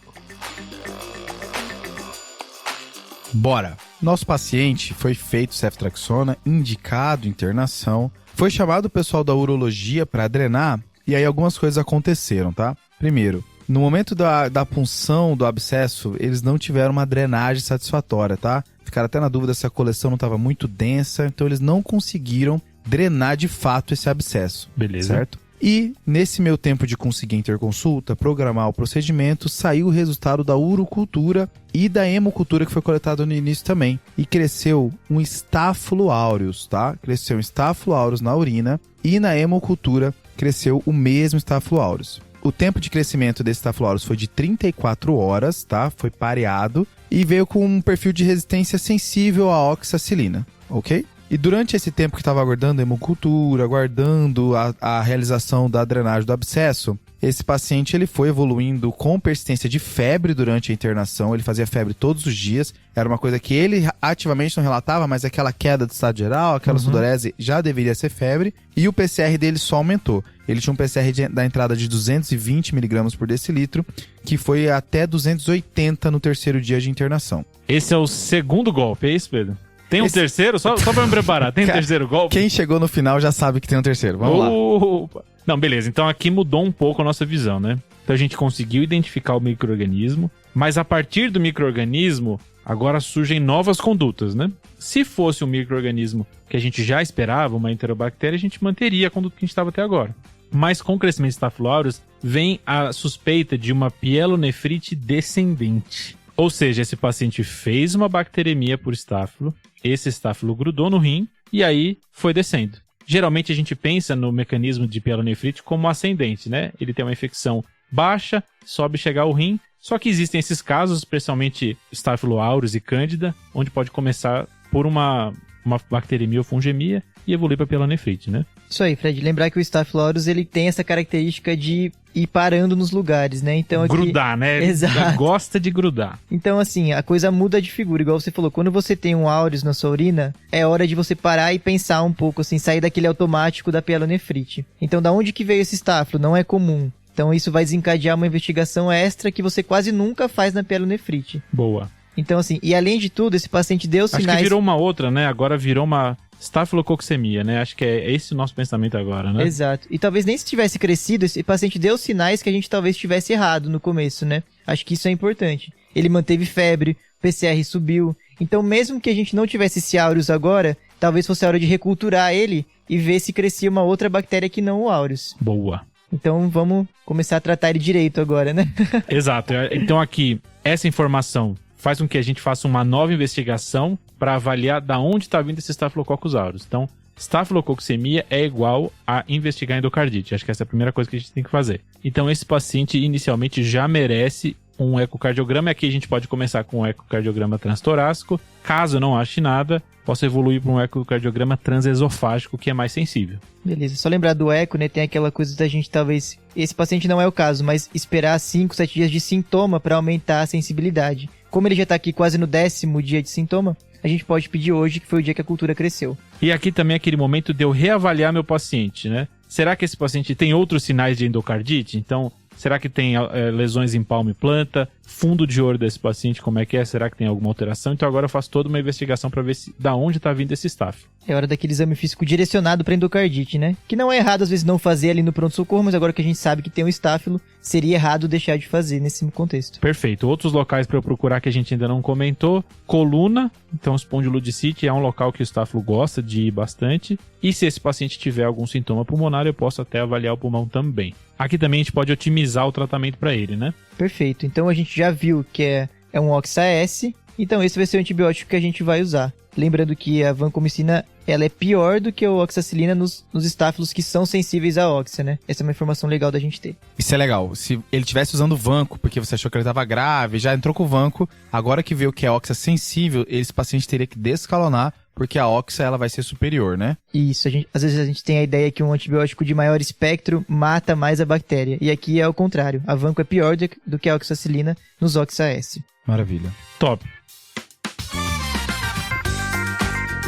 Bora! Nosso paciente foi feito ceftriaxona, indicado internação, foi chamado o pessoal da urologia para drenar e aí algumas coisas aconteceram, tá? Primeiro, no momento da punção do abscesso, eles não tiveram uma drenagem satisfatória, tá? Ficaram até na dúvida se a coleção não estava muito densa, então eles não conseguiram drenar de fato esse abscesso. Beleza. Certo? E, nesse meu tempo de conseguir interconsulta, programar o procedimento, saiu o resultado da urocultura e da hemocultura que foi coletado no início também. E cresceu um Staphylo aureus, tá? Cresceu um Staphylo aureus na urina e na hemocultura cresceu o mesmo Staphylo aureus. O tempo de crescimento desse Staphylo aureus foi de 34 horas, tá? Foi pareado e veio com um perfil de resistência sensível à oxacilina, ok? E durante esse tempo que estava aguardando a hemocultura, aguardando a realização da drenagem do abscesso, esse paciente ele foi evoluindo com persistência de febre durante a internação, ele fazia febre todos os dias, era uma coisa que ele ativamente não relatava, mas aquela queda do estado geral, aquela sudorese já deveria ser febre, e o PCR dele só aumentou. Ele tinha um PCR da entrada de 220 mg por decilitro, que foi até 280 no terceiro dia de internação. Esse é o segundo golpe, é isso, Pedro? Tem um terceiro? Só pra me preparar. Tem um terceiro golpe? Quem chegou no final já sabe que tem um terceiro. Vamos lá. Não, beleza. Então aqui mudou um pouco a nossa visão, né? Então a gente conseguiu identificar o micro-organismo, mas a partir do micro-organismo, agora surgem novas condutas, né? Se fosse um micro-organismo que a gente já esperava, uma enterobactéria, a gente manteria a conduta que a gente estava até agora. Mas com o crescimento de Staphylo aureus, vem a suspeita de uma pielonefrite descendente. Ou seja, esse paciente fez uma bacteremia por estáfilo, esse estáfilo grudou no rim e aí foi descendo. Geralmente a gente pensa no mecanismo de pielonefrite como ascendente, né? Ele tem uma infecção baixa, sobe chegar ao rim, só que existem esses casos, especialmente Staphylo aureus e Cândida, onde pode começar por uma uma bacteremia ou fungemia e evoluir para pielonefrite, né? Isso aí, Fred. Lembrar que o Staphylo aureus, ele tem essa característica de ir parando nos lugares, né? Então aqui... Grudar, né? Exato. Gosta de grudar. Então, assim, a coisa muda de figura. Igual você falou, quando você tem um aureus na sua urina, é hora de você parar e pensar um pouco, assim, sair daquele automático da pielonefrite. Então, da onde que veio esse Staphylo? Não é comum. Então, isso vai desencadear uma investigação extra que você quase nunca faz na pielonefrite. Boa. Então, assim, e além de tudo, esse paciente deu sinais... Acho que virou uma outra, né? Agora virou uma estafilococcemia, né? Acho que é esse o nosso pensamento agora, né? Exato. E talvez nem se tivesse crescido, esse paciente deu sinais que a gente talvez tivesse errado no começo, né? Acho que isso é importante. Ele manteve febre, PCR subiu. Então, mesmo que a gente não tivesse esse aureus agora, talvez fosse a hora de reculturar ele e ver se crescia uma outra bactéria que não o aureus. Boa. Então, vamos começar a tratar ele direito agora, né? Exato. Então, aqui, essa informação faz com que a gente faça uma nova investigação para avaliar da onde está vindo esse Staphylococcus aureus. Então, estafilococcemia é igual a investigar endocardite. Acho que essa é a primeira coisa que a gente tem que fazer. Então, esse paciente inicialmente já merece um ecocardiograma. Aqui a gente pode começar com um ecocardiograma transtorácico. Caso eu não ache nada, posso evoluir para um ecocardiograma transesofágico, que é mais sensível. Beleza, só lembrar do eco, né? Tem aquela coisa da gente talvez... Esse paciente não é o caso, mas esperar 5, 7 dias de sintoma para aumentar a sensibilidade. Como ele já está aqui quase no 10º dia de sintoma, a gente pode pedir hoje, que foi o dia que a cultura cresceu. E aqui também é aquele momento de eu reavaliar meu paciente, né? Será que esse paciente tem outros sinais de endocardite? Então, será que tem lesões em palma e planta? Fundo de ouro desse paciente, como é que é? Será que tem alguma alteração? Então agora eu faço toda uma investigação para ver da onde está vindo esse Staph. É hora daquele exame físico direcionado para endocardite, né? Que não é errado às vezes não fazer ali no pronto-socorro, mas agora que a gente sabe que tem um Staphylo, seria errado deixar de fazer nesse contexto. Perfeito. Outros locais para eu procurar que a gente ainda não comentou. Coluna, então espondilodicite é um local que o Staphylo gosta de ir bastante. E se esse paciente tiver algum sintoma pulmonar, eu posso até avaliar o pulmão também. Aqui também a gente pode otimizar o tratamento para ele, né? Perfeito. Então a gente já viu que é um Oxa-S, então esse vai ser o antibiótico que a gente vai usar. Lembrando que a vancomicina, ela é pior do que a oxacilina nos estáfilos que são sensíveis à oxa, né? Essa é uma informação legal da gente ter. Isso é legal. Se ele estivesse usando vanco, porque você achou que ele estava grave, já entrou com o vanco, agora que viu que é oxa sensível, esse paciente teria que descalonar, porque a oxa ela vai ser superior, né? Isso, às vezes a gente tem a ideia que um antibiótico de maior espectro mata mais a bactéria. E aqui é o contrário. A vanco é pior do que a oxacilina nos Oxa-S. Maravilha. Top.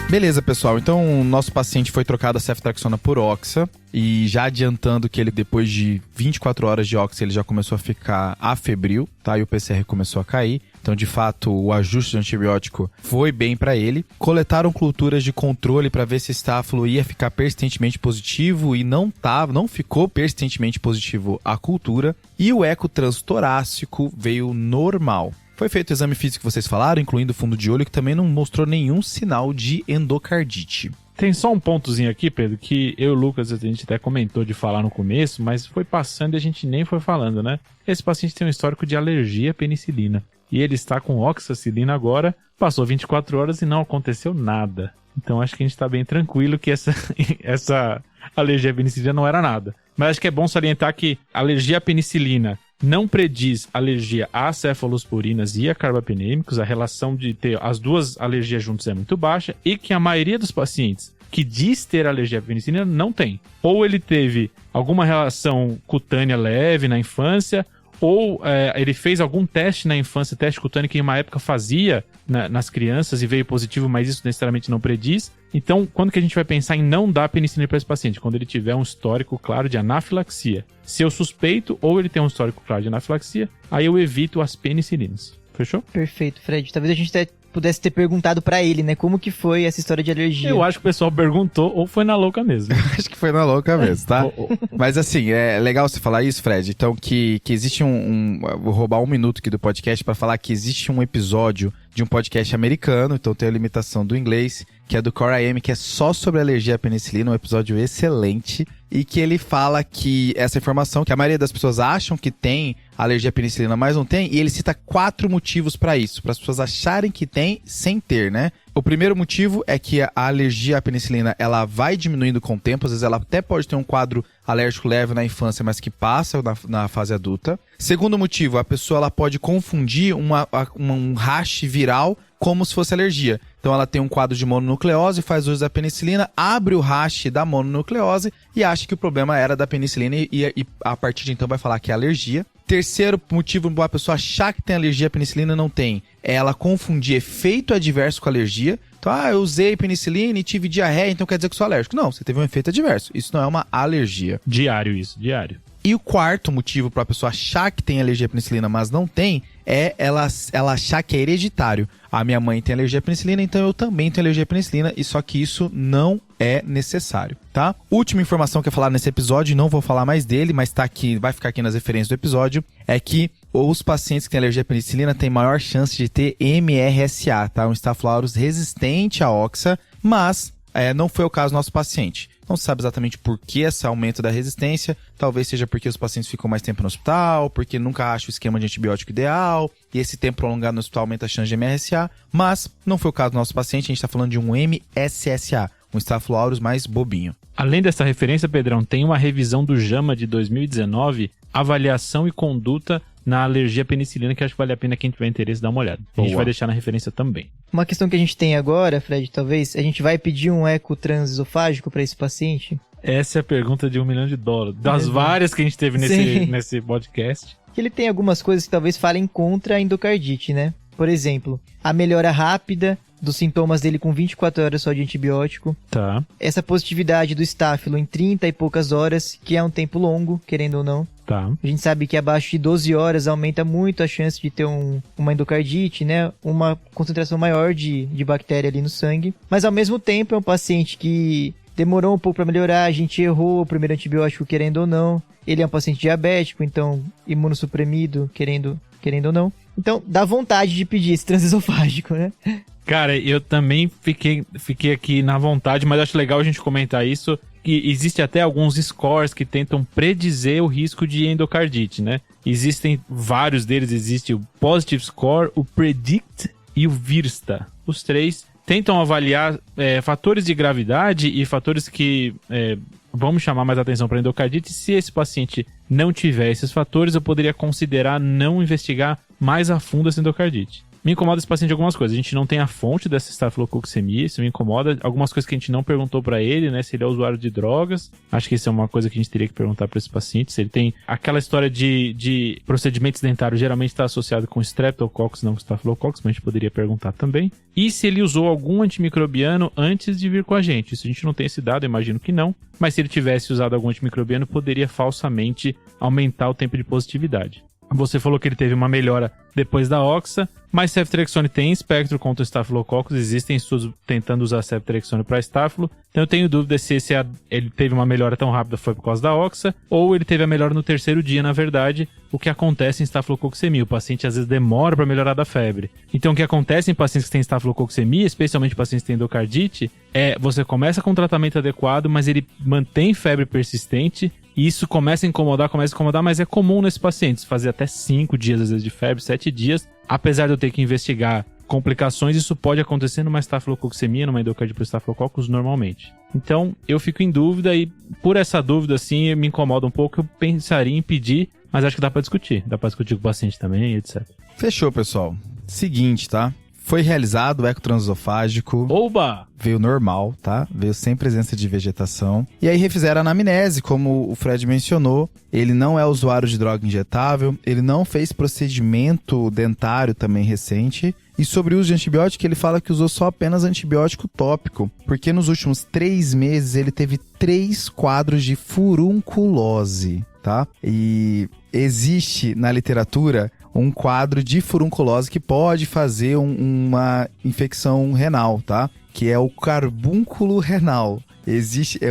Beleza, pessoal. Então, o nosso paciente foi trocado a ceftriaxona por oxa. E já adiantando que ele, depois de 24 horas de oxa, ele já começou a ficar afebril, tá? E o PCR começou a cair. Então, de fato, o ajuste de antibiótico foi bem para ele. Coletaram culturas de controle para ver se o Staphylo ia ficar persistentemente positivo e não ficou persistentemente positivo a cultura. E o eco transtorácico veio normal. Foi feito o exame físico que vocês falaram, incluindo o fundo de olho, que também não mostrou nenhum sinal de endocardite. Tem só um pontozinho aqui, Pedro, que eu e o Lucas, a gente até comentou de falar no começo, mas foi passando e a gente nem foi falando, né? Esse paciente tem um histórico de alergia à penicilina. E ele está com oxacilina agora, passou 24 horas e não aconteceu nada. Então acho que a gente está bem tranquilo que essa alergia à penicilina não era nada. Mas acho que é bom salientar que a alergia à penicilina não prediz alergia a cefalosporinas e a carbapenêmicos. A relação de ter as duas alergias juntas é muito baixa e que a maioria dos pacientes que diz ter alergia à penicilina não tem. Ou ele teve alguma relação cutânea leve na infância, ou ele fez algum teste na infância, teste cutâneo que em uma época fazia nas crianças e veio positivo, mas isso necessariamente não prediz. Então, quando que a gente vai pensar em não dar penicilina para esse paciente? Quando ele tiver um histórico claro de anafilaxia. Se eu suspeito ou ele tem um histórico claro de anafilaxia, aí eu evito as penicilinas. Fechou? Perfeito, Fred. Talvez a gente pudesse ter perguntado pra ele, né? Como que foi essa história de alergia? Eu acho que o pessoal perguntou ou foi na louca mesmo. Acho que foi na louca mesmo, tá? Mas assim, é legal você falar isso, Fred. Então, que existe vou roubar um minuto aqui do podcast pra falar que existe um episódio de um podcast americano, então tem a limitação do inglês, que é do Cora M, que é só sobre alergia à penicilina, um episódio excelente, e que ele fala que essa informação, que a maioria das pessoas acham que tem alergia à penicilina, mas não tem, e ele cita 4 motivos para isso, para as pessoas acharem que tem sem ter, né? O primeiro motivo é que a alergia à penicilina, ela vai diminuindo com o tempo, às vezes ela até pode ter um quadro alérgico leve na infância, mas que passa na fase adulta. Segundo motivo, a pessoa ela pode confundir um rash viral como se fosse alergia. Então ela tem um quadro de mononucleose, faz uso da penicilina, abre o rash da mononucleose e acha que o problema era da penicilina e a partir de então vai falar que é alergia. Terceiro motivo para a pessoa achar que tem alergia à penicilina, não tem. É ela confundir efeito adverso com alergia. Então, eu usei penicilina e tive diarreia, então quer dizer que sou alérgico. Não, você teve um efeito adverso. Isso não é uma alergia. Diário. E o quarto motivo para a pessoa achar que tem alergia à penicilina, mas não tem, é ela achar que é hereditário. A minha mãe tem alergia à penicilina, então eu também tenho alergia à penicilina, e só que isso não é necessário, tá? Última informação que eu ia falar nesse episódio, não vou falar mais dele, mas tá aqui, vai ficar aqui nas referências do episódio, é que os pacientes que têm alergia à penicilina têm maior chance de ter MRSA, tá? Um Staphylococcus aureus resistente à oxa, mas não foi o caso do nosso paciente. Não se sabe exatamente por que esse aumento da resistência. Talvez seja porque os pacientes ficam mais tempo no hospital, porque nunca acham o esquema de antibiótico ideal, e esse tempo prolongado no hospital aumenta a chance de MRSA, mas não foi o caso do nosso paciente, a gente está falando de um MSSA, um Staphylococcus aureus mais bobinho. Além dessa referência, Pedrão, tem uma revisão do JAMA de 2019, avaliação e conduta na alergia à penicilina, que acho que vale a pena quem tiver interesse dar uma olhada. A gente vai deixar na referência também. Uma questão que a gente tem agora, Fred, talvez, a gente vai pedir um eco transesofágico para esse paciente? Essa é a pergunta de $1 milhão. Das várias que a gente teve nesse podcast. Que ele tem algumas coisas que talvez falem contra a endocardite, né? Por exemplo, a melhora rápida dos sintomas dele com 24 horas só de antibiótico. Tá. Essa positividade do estáfilo em 30 e poucas horas, que é um tempo longo, querendo ou não. Tá. A gente sabe que abaixo de 12 horas aumenta muito a chance de ter uma endocardite, né? Uma concentração maior de bactéria ali no sangue. Mas ao mesmo tempo é um paciente que demorou um pouco para melhorar, a gente errou o primeiro antibiótico querendo ou não. Ele é um paciente diabético, então imunossuprimido, querendo ou não. Então dá vontade de pedir esse transesofágico, né? Cara, eu também fiquei aqui na vontade, mas acho legal a gente comentar isso, que existe até alguns scores que tentam predizer o risco de endocardite, né? Existem vários deles, existe o Positive Score, o Predict e o Virsta. Os três tentam avaliar fatores de gravidade e fatores que vamos chamar mais atenção para endocardite. Se esse paciente não tiver esses fatores, eu poderia considerar não investigar mais a fundo essa endocardite. Me incomoda esse paciente algumas coisas. A gente não tem a fonte dessa estafilococcemia, isso me incomoda. Algumas coisas que a gente não perguntou pra ele, né? Se ele é usuário de drogas. Acho que isso é uma coisa que a gente teria que perguntar pra esse paciente. Se ele tem aquela história de procedimentos dentários, geralmente está associado com Streptococcus, não com Staphylococcus, mas a gente poderia perguntar também. E se ele usou algum antimicrobiano antes de vir com a gente. Isso a gente não tem esse dado, eu imagino que não. Mas se ele tivesse usado algum antimicrobiano, poderia falsamente aumentar o tempo de positividade. Você falou que ele teve uma melhora depois da oxa, mas ceftriaxone tem espectro contra o Staphylococcus, existem estudos tentando usar ceftriaxone para estáfilo, então eu tenho dúvida se ele teve uma melhora tão rápida foi por causa da oxa, ou ele teve a melhora no terceiro dia, na verdade, o que acontece em estafilococcemia, o paciente às vezes demora para melhorar da febre. Então o que acontece em pacientes que têm estafilococcemia, especialmente pacientes que têm endocardite, você começa com um tratamento adequado, mas ele mantém febre persistente, e isso começa a incomodar, mas é comum nesses pacientes fazer até 5 dias, às vezes, de febre, 7 dias. Apesar de eu ter que investigar complicações, isso pode acontecer numa estafilococcemia, numa endocardite por estafilococcus normalmente. Então, eu fico em dúvida e por essa dúvida, assim, me incomoda um pouco. Eu pensaria em pedir, mas acho que dá pra discutir. Dá pra discutir com o paciente também, etc. Fechou, pessoal. Seguinte, tá? Foi realizado o eco transesofágico. Oba! Veio normal, tá? Veio sem presença de vegetação. E aí refizeram a anamnese, como o Fred mencionou. Ele não é usuário de droga injetável. Ele não fez procedimento dentário também recente. E sobre o uso de antibiótico, ele fala que usou só apenas antibiótico tópico. Porque nos últimos 3 meses ele teve 3 quadros de furunculose, tá? E existe na literatura um quadro de furunculose que pode fazer uma infecção renal, tá? Que é o carbúnculo renal.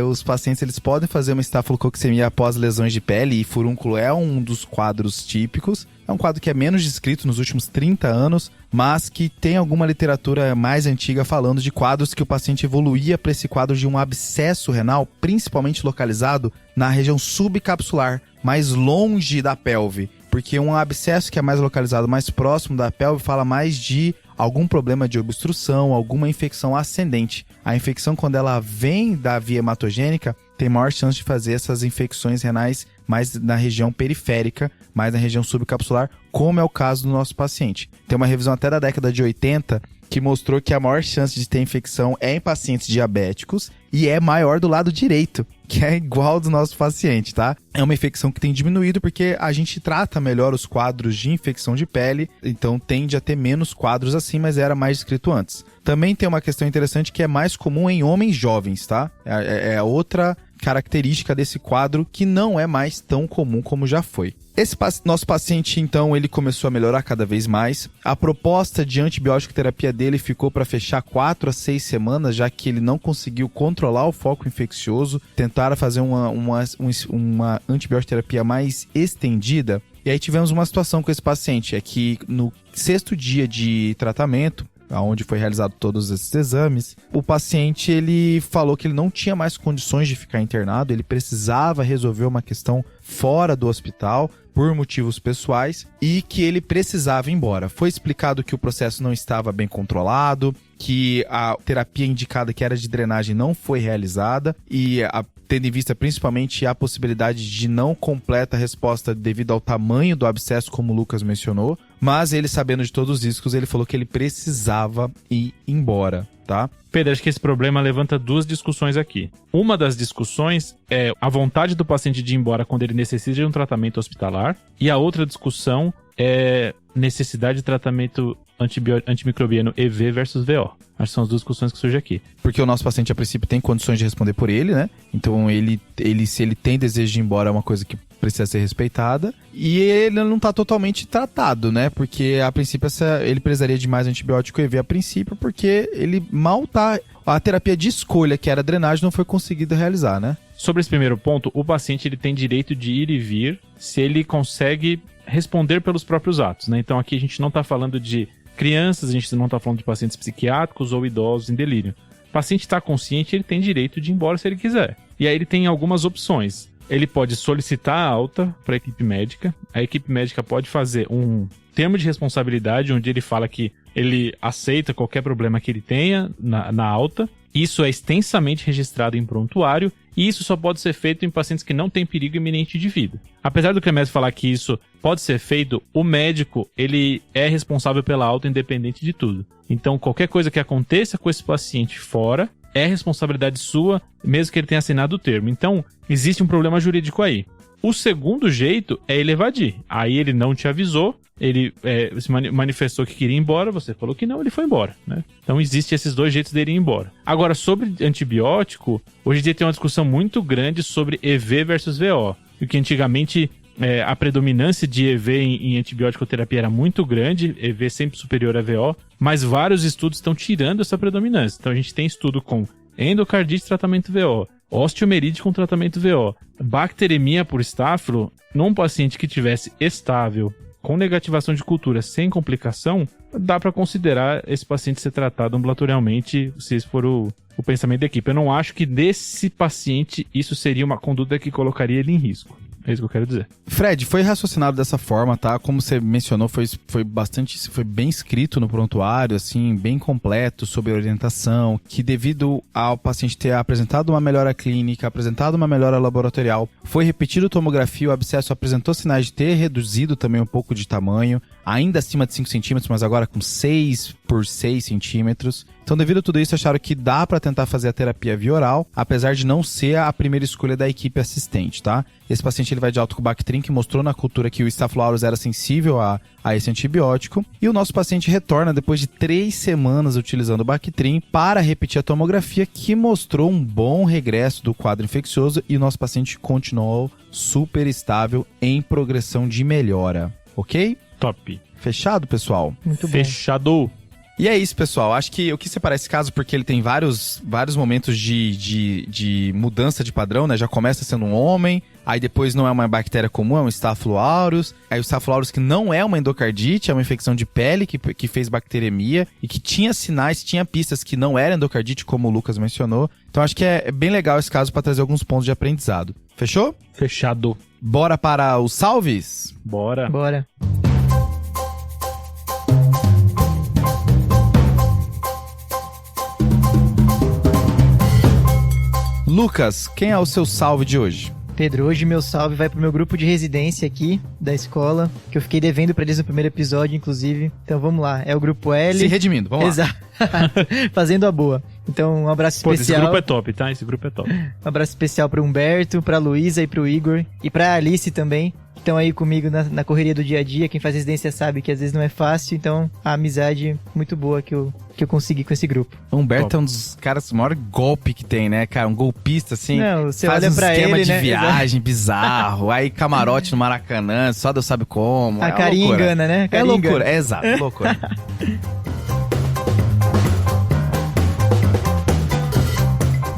Os pacientes eles podem fazer uma estafilococcemia após lesões de pele e furúnculo é um dos quadros típicos. É um quadro que é menos descrito nos últimos 30 anos, mas que tem alguma literatura mais antiga falando de quadros que o paciente evoluía para esse quadro de um abscesso renal, principalmente localizado na região subcapsular, mais longe da pelve. Porque um abscesso que é mais localizado mais próximo da pelve fala mais de algum problema de obstrução, alguma infecção ascendente. A infecção, quando ela vem da via hematogênica, tem maior chance de fazer essas infecções renais mais na região periférica, mais na região subcapsular, como é o caso do nosso paciente. Tem uma revisão até da década de 80 que mostrou que a maior chance de ter infecção é em pacientes diabéticos e é maior do lado direito, que é igual do nosso paciente, tá? É uma infecção que tem diminuído porque a gente trata melhor os quadros de infecção de pele, então tende a ter menos quadros assim, mas era mais descrito antes. Também tem uma questão interessante que é mais comum em homens jovens, tá? É outra característica desse quadro que não é mais tão comum como já foi. Esse nosso paciente, então, ele começou a melhorar cada vez mais. A proposta de antibiótico terapia dele ficou para fechar 4 a 6 semanas, já que ele não conseguiu controlar o foco infeccioso. Tentaram fazer uma antibiótico terapia mais estendida. E aí tivemos uma situação com esse paciente, é que no 6º dia de tratamento, onde foi realizado todos esses exames, o paciente ele falou que ele não tinha mais condições de ficar internado, ele precisava resolver uma questão fora do hospital por motivos pessoais e que ele precisava ir embora. Foi explicado que o processo não estava bem controlado, que a terapia indicada que era de drenagem não foi realizada e tendo em vista principalmente a possibilidade de não completa resposta devido ao tamanho do abscesso, como o Lucas mencionou, mas ele, sabendo de todos os riscos, ele falou que ele precisava ir embora, tá? Pedro, acho que esse problema levanta 2 discussões aqui. Uma das discussões é a vontade do paciente de ir embora quando ele necessita de um tratamento hospitalar, e a outra discussão é necessidade de tratamento antimicrobiano EV versus VO. Acho que são as 2 discussões que surgem aqui. Porque o nosso paciente, a princípio, tem condições de responder por ele, né? Então, se ele tem desejo de ir embora, é uma coisa que precisa ser respeitada. E ele não está totalmente tratado, né? Porque, a princípio, ele precisaria de mais antibiótico EV a princípio, porque ele mal tá... A terapia de escolha, que era a drenagem, não foi conseguida realizar, né? Sobre esse primeiro ponto, o paciente ele tem direito de ir e vir se ele consegue responder pelos próprios atos, né? Então, aqui a gente não está falando de crianças, a gente não está falando de pacientes psiquiátricos ou idosos em delírio. O paciente está consciente, ele tem direito de ir embora se ele quiser. E aí ele tem algumas opções. Ele pode solicitar a alta para a equipe médica. A equipe médica pode fazer um termo de responsabilidade, onde ele fala que ele aceita qualquer problema que ele tenha na alta. Isso é extensamente registrado em prontuário e isso só pode ser feito em pacientes que não têm perigo iminente de vida. Apesar do Clemente falar que isso pode ser feito, o médico ele é responsável pela alta independente de tudo. Então, qualquer coisa que aconteça com esse paciente fora é responsabilidade sua, mesmo que ele tenha assinado o termo. Então, existe um problema jurídico aí. O segundo jeito é ele evadir. Aí ele não te avisou, ele se manifestou que queria ir embora, você falou que não, ele foi embora, né? Então existem esses 2 jeitos dele ir embora. Agora, sobre antibiótico, hoje em dia tem uma discussão muito grande sobre EV versus VO. Porque antigamente a predominância de EV em antibiótico terapia era muito grande, EV sempre superior a VO, mas vários estudos estão tirando essa predominância. Então a gente tem estudo com endocardite tratamento VO, osteomerite com tratamento VO, bacteremia por estáfilo num paciente que tivesse estável, com negativação de cultura sem complicação, dá para considerar esse paciente ser tratado ambulatorialmente, se esse for o pensamento da equipe. Eu não acho que desse paciente isso seria uma conduta que colocaria ele em risco. É isso que eu quero dizer. Fred, foi raciocinado dessa forma, tá? Como você mencionou, foi bem escrito no prontuário, assim, bem completo sobre a orientação, que devido ao paciente ter apresentado uma melhora clínica, apresentado uma melhora laboratorial, foi repetido tomografia, o abscesso apresentou sinais de ter reduzido também um pouco de tamanho, ainda acima de 5 centímetros, mas agora com 6 por 6 centímetros. Então, devido a tudo isso, acharam que dá para tentar fazer a terapia via oral, apesar de não ser a primeira escolha da equipe assistente, tá? Esse paciente ele vai de alto com Bactrim, que mostrou na cultura que o Staphylococcus aureus era sensível a esse antibiótico. E o nosso paciente retorna depois de 3 semanas utilizando o Bactrim para repetir a tomografia, que mostrou um bom regresso do quadro infeccioso e o nosso paciente continuou super estável em progressão de melhora, ok? Top. Fechado, pessoal? Muito bom. Fechado. E é isso, pessoal. Acho que eu quis separar esse caso porque ele tem vários momentos de mudança de padrão, né? Já começa sendo um homem, aí depois não é uma bactéria comum, é um Staphylococcus aureus. Aí o Staphylococcus aureus que não é uma endocardite, é uma infecção de pele que fez bacteremia e que tinha sinais, tinha pistas que não era endocardite, como o Lucas mencionou. Então acho que é bem legal esse caso para trazer alguns pontos de aprendizado. Fechou? Fechado. Bora para os salves? Bora. Bora. Lucas, quem é o seu salve de hoje? Pedro, hoje meu salve vai pro meu grupo de residência aqui da escola, que eu fiquei devendo pra eles no primeiro episódio, inclusive. Então vamos lá, é o grupo L. Se redimindo, vamos lá. Exato. Fazendo a boa. Então um abraço especial. Esse grupo é top, tá? Esse grupo é top. Um abraço especial pro Humberto, pra Luísa e pro Igor. E pra Alice também, que estão aí comigo na correria do dia a dia. Quem faz residência sabe que às vezes não é fácil. Então a amizade muito boa que eu consegui com esse grupo. O Humberto é um dos caras, o maior golpe que tem, né, cara? Um golpista, assim. Não, você faz olha um pra esquema ele, de né? viagem bizarro. Aí camarote no Maracanã, só Deus sabe como. A é carinha loucura. engana, né? A É carinha loucura, engana. é exato, loucura.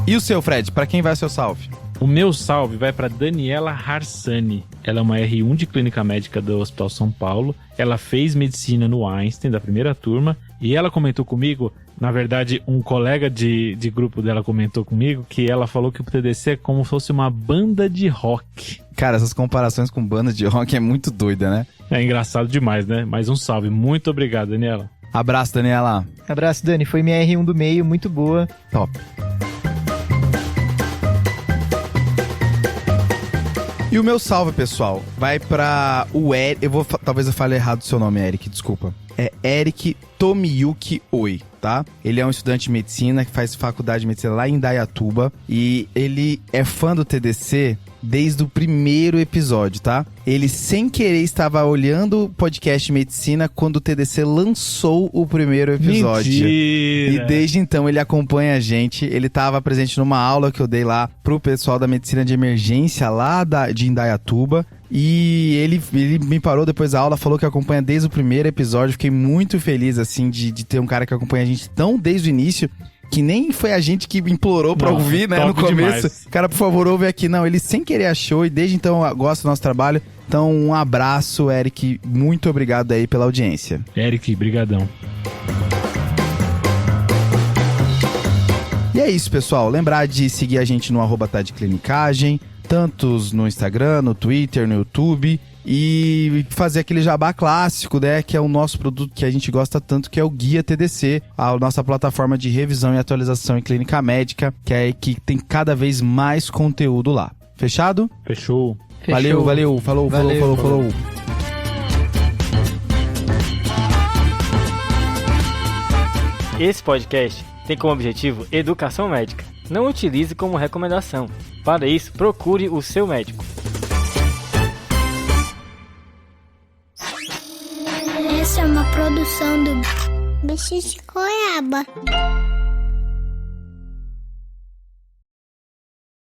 E o seu, Fred? Pra quem vai o seu salve? O meu salve vai para Daniela Harsani. Ela é uma R1 de clínica médica do Hospital São Paulo. Ela fez medicina no Einstein, da primeira turma. E ela comentou comigo, na verdade, um colega de grupo dela comentou comigo, que ela falou que o TDC é como se fosse uma banda de rock. Cara, essas comparações com bandas de rock é muito doida, né? É engraçado demais, né? Mas um salve. Muito obrigado, Daniela. Abraço, Daniela. Abraço, Dani. Foi minha R1 do meio, muito boa. Top. E o meu salve, pessoal, vai pra o Eric. Talvez eu fale errado o seu nome, Eric, desculpa. É Eric Tomiyuki Oi, tá? Ele é um estudante de medicina que faz faculdade de medicina lá em Indaiatuba. E ele é fã do TDC desde o primeiro episódio, tá? Ele, sem querer, estava olhando o podcast de medicina quando o TDC lançou o primeiro episódio. Mentira! E desde então ele acompanha a gente. Ele estava presente numa aula que eu dei lá pro pessoal da medicina de emergência lá de Indaiatuba. E ele me parou depois da aula, falou que acompanha desde o primeiro episódio. Fiquei muito feliz, assim, de ter um cara que acompanha a gente tão desde o início, que nem foi a gente que implorou pra ouvir, né, no começo. Demais. Cara, por favor, ouve aqui. Não, ele sem querer achou e desde então gosta do nosso trabalho. Então, um abraço, Eric. Muito obrigado aí pela audiência. Eric, brigadão. E é isso, pessoal. Lembrar de seguir a gente no @tadeclinicagem, tantos no Instagram, no Twitter, no YouTube, e fazer aquele jabá clássico, né, que é o nosso produto que a gente gosta tanto, que é o Guia TDC, a nossa plataforma de revisão e atualização em clínica médica, que tem cada vez mais conteúdo lá. Fechado? Fechou. Valeu. Falou. Esse podcast tem como objetivo educação médica. Não utilize como recomendação. Para isso, procure o seu médico. Essa é uma produção do Bicho de Goiaba.